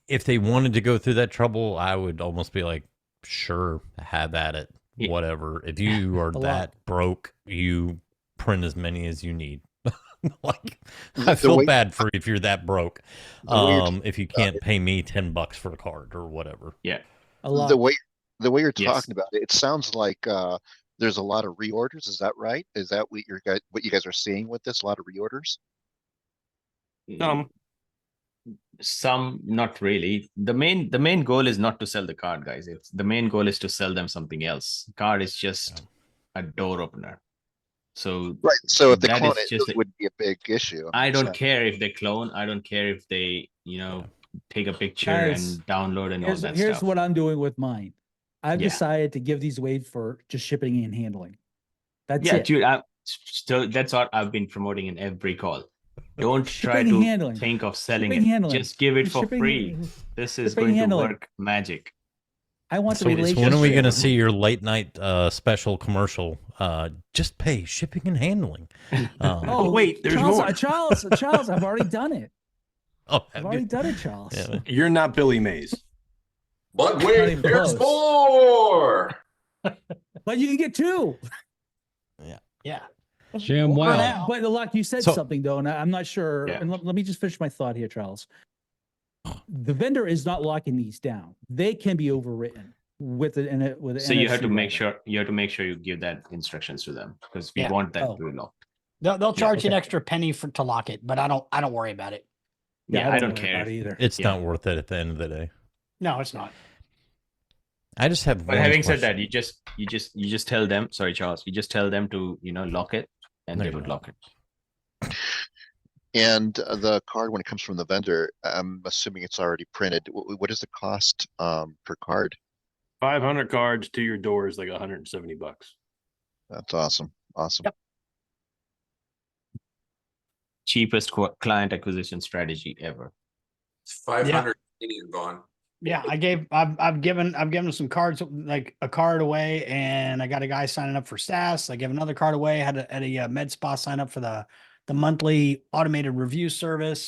if they wanted to go through that trouble, I would almost be like, sure, have at it. Whatever. If you are that broke, you print as many as you need. Like, I feel bad for if you're that broke. If you can't pay me $10 for a card or whatever. Yeah. The way you're Yes. talking about it, it sounds like there's a lot of reorders. Is that right? Is that what you guys are seeing with this? A lot of reorders? Some, not really. The main goal is not to sell the card, guys. The main goal is to sell them something else. Card is just a door opener. So right. So if they that clone is it, just it would be a big issue. I don't So- care if they clone. I don't care if they, take a picture Guys, and download and all that Here's stuff. what I'm doing with mine. I've Yeah. decided to give these away for just shipping and handling. That's Yeah, it. dude. So that's what I've been promoting in every call. Don't try Shipping and to handling. think of selling Shipping it. and handling. Just give it for Shipping free. and- This is shipping going and to handling. work magic. I want the So relationship. when are we going to see your late night special commercial? Just pay shipping and handling. Oh wait, there's Charles, more. Charles, I've already done it. Oh, I've already done it, Charles. Yeah. You're not Billy Mays. But Not wait, even there's close. more. But you can get two. Yeah. Jim, For wow. now. But Lock, you said So- something though, and I'm not sure. Yeah. And let me just finish my thought here, Charles. the vendor is not locking these down. They can be overwritten with it with an So you have NFC to make router. sure you give that instructions to them because we Yeah. want that Oh. to be locked. They'll charge you an okay. extra penny to lock it, but I don't worry about it. Yeah, I don't worry care about it either. It's Yeah. not worth it at the end of the day. No, it's not. I just have But one having said question. that, you just tell them. Sorry, Charles. You just tell them to lock it, and There they you would go. lock it. And the card, when it comes from the vendor, I'm assuming it's already printed. What is the cost per card? 500 cards to your door is like $170. That's awesome. Awesome. Yep. Cheapest client acquisition strategy ever. It's 500 Canadian bond. Yeah, I've given some cards, like a card away, and I got a guy signing up for SAS. I gave another card away, had a med spa sign up for the monthly automated review service.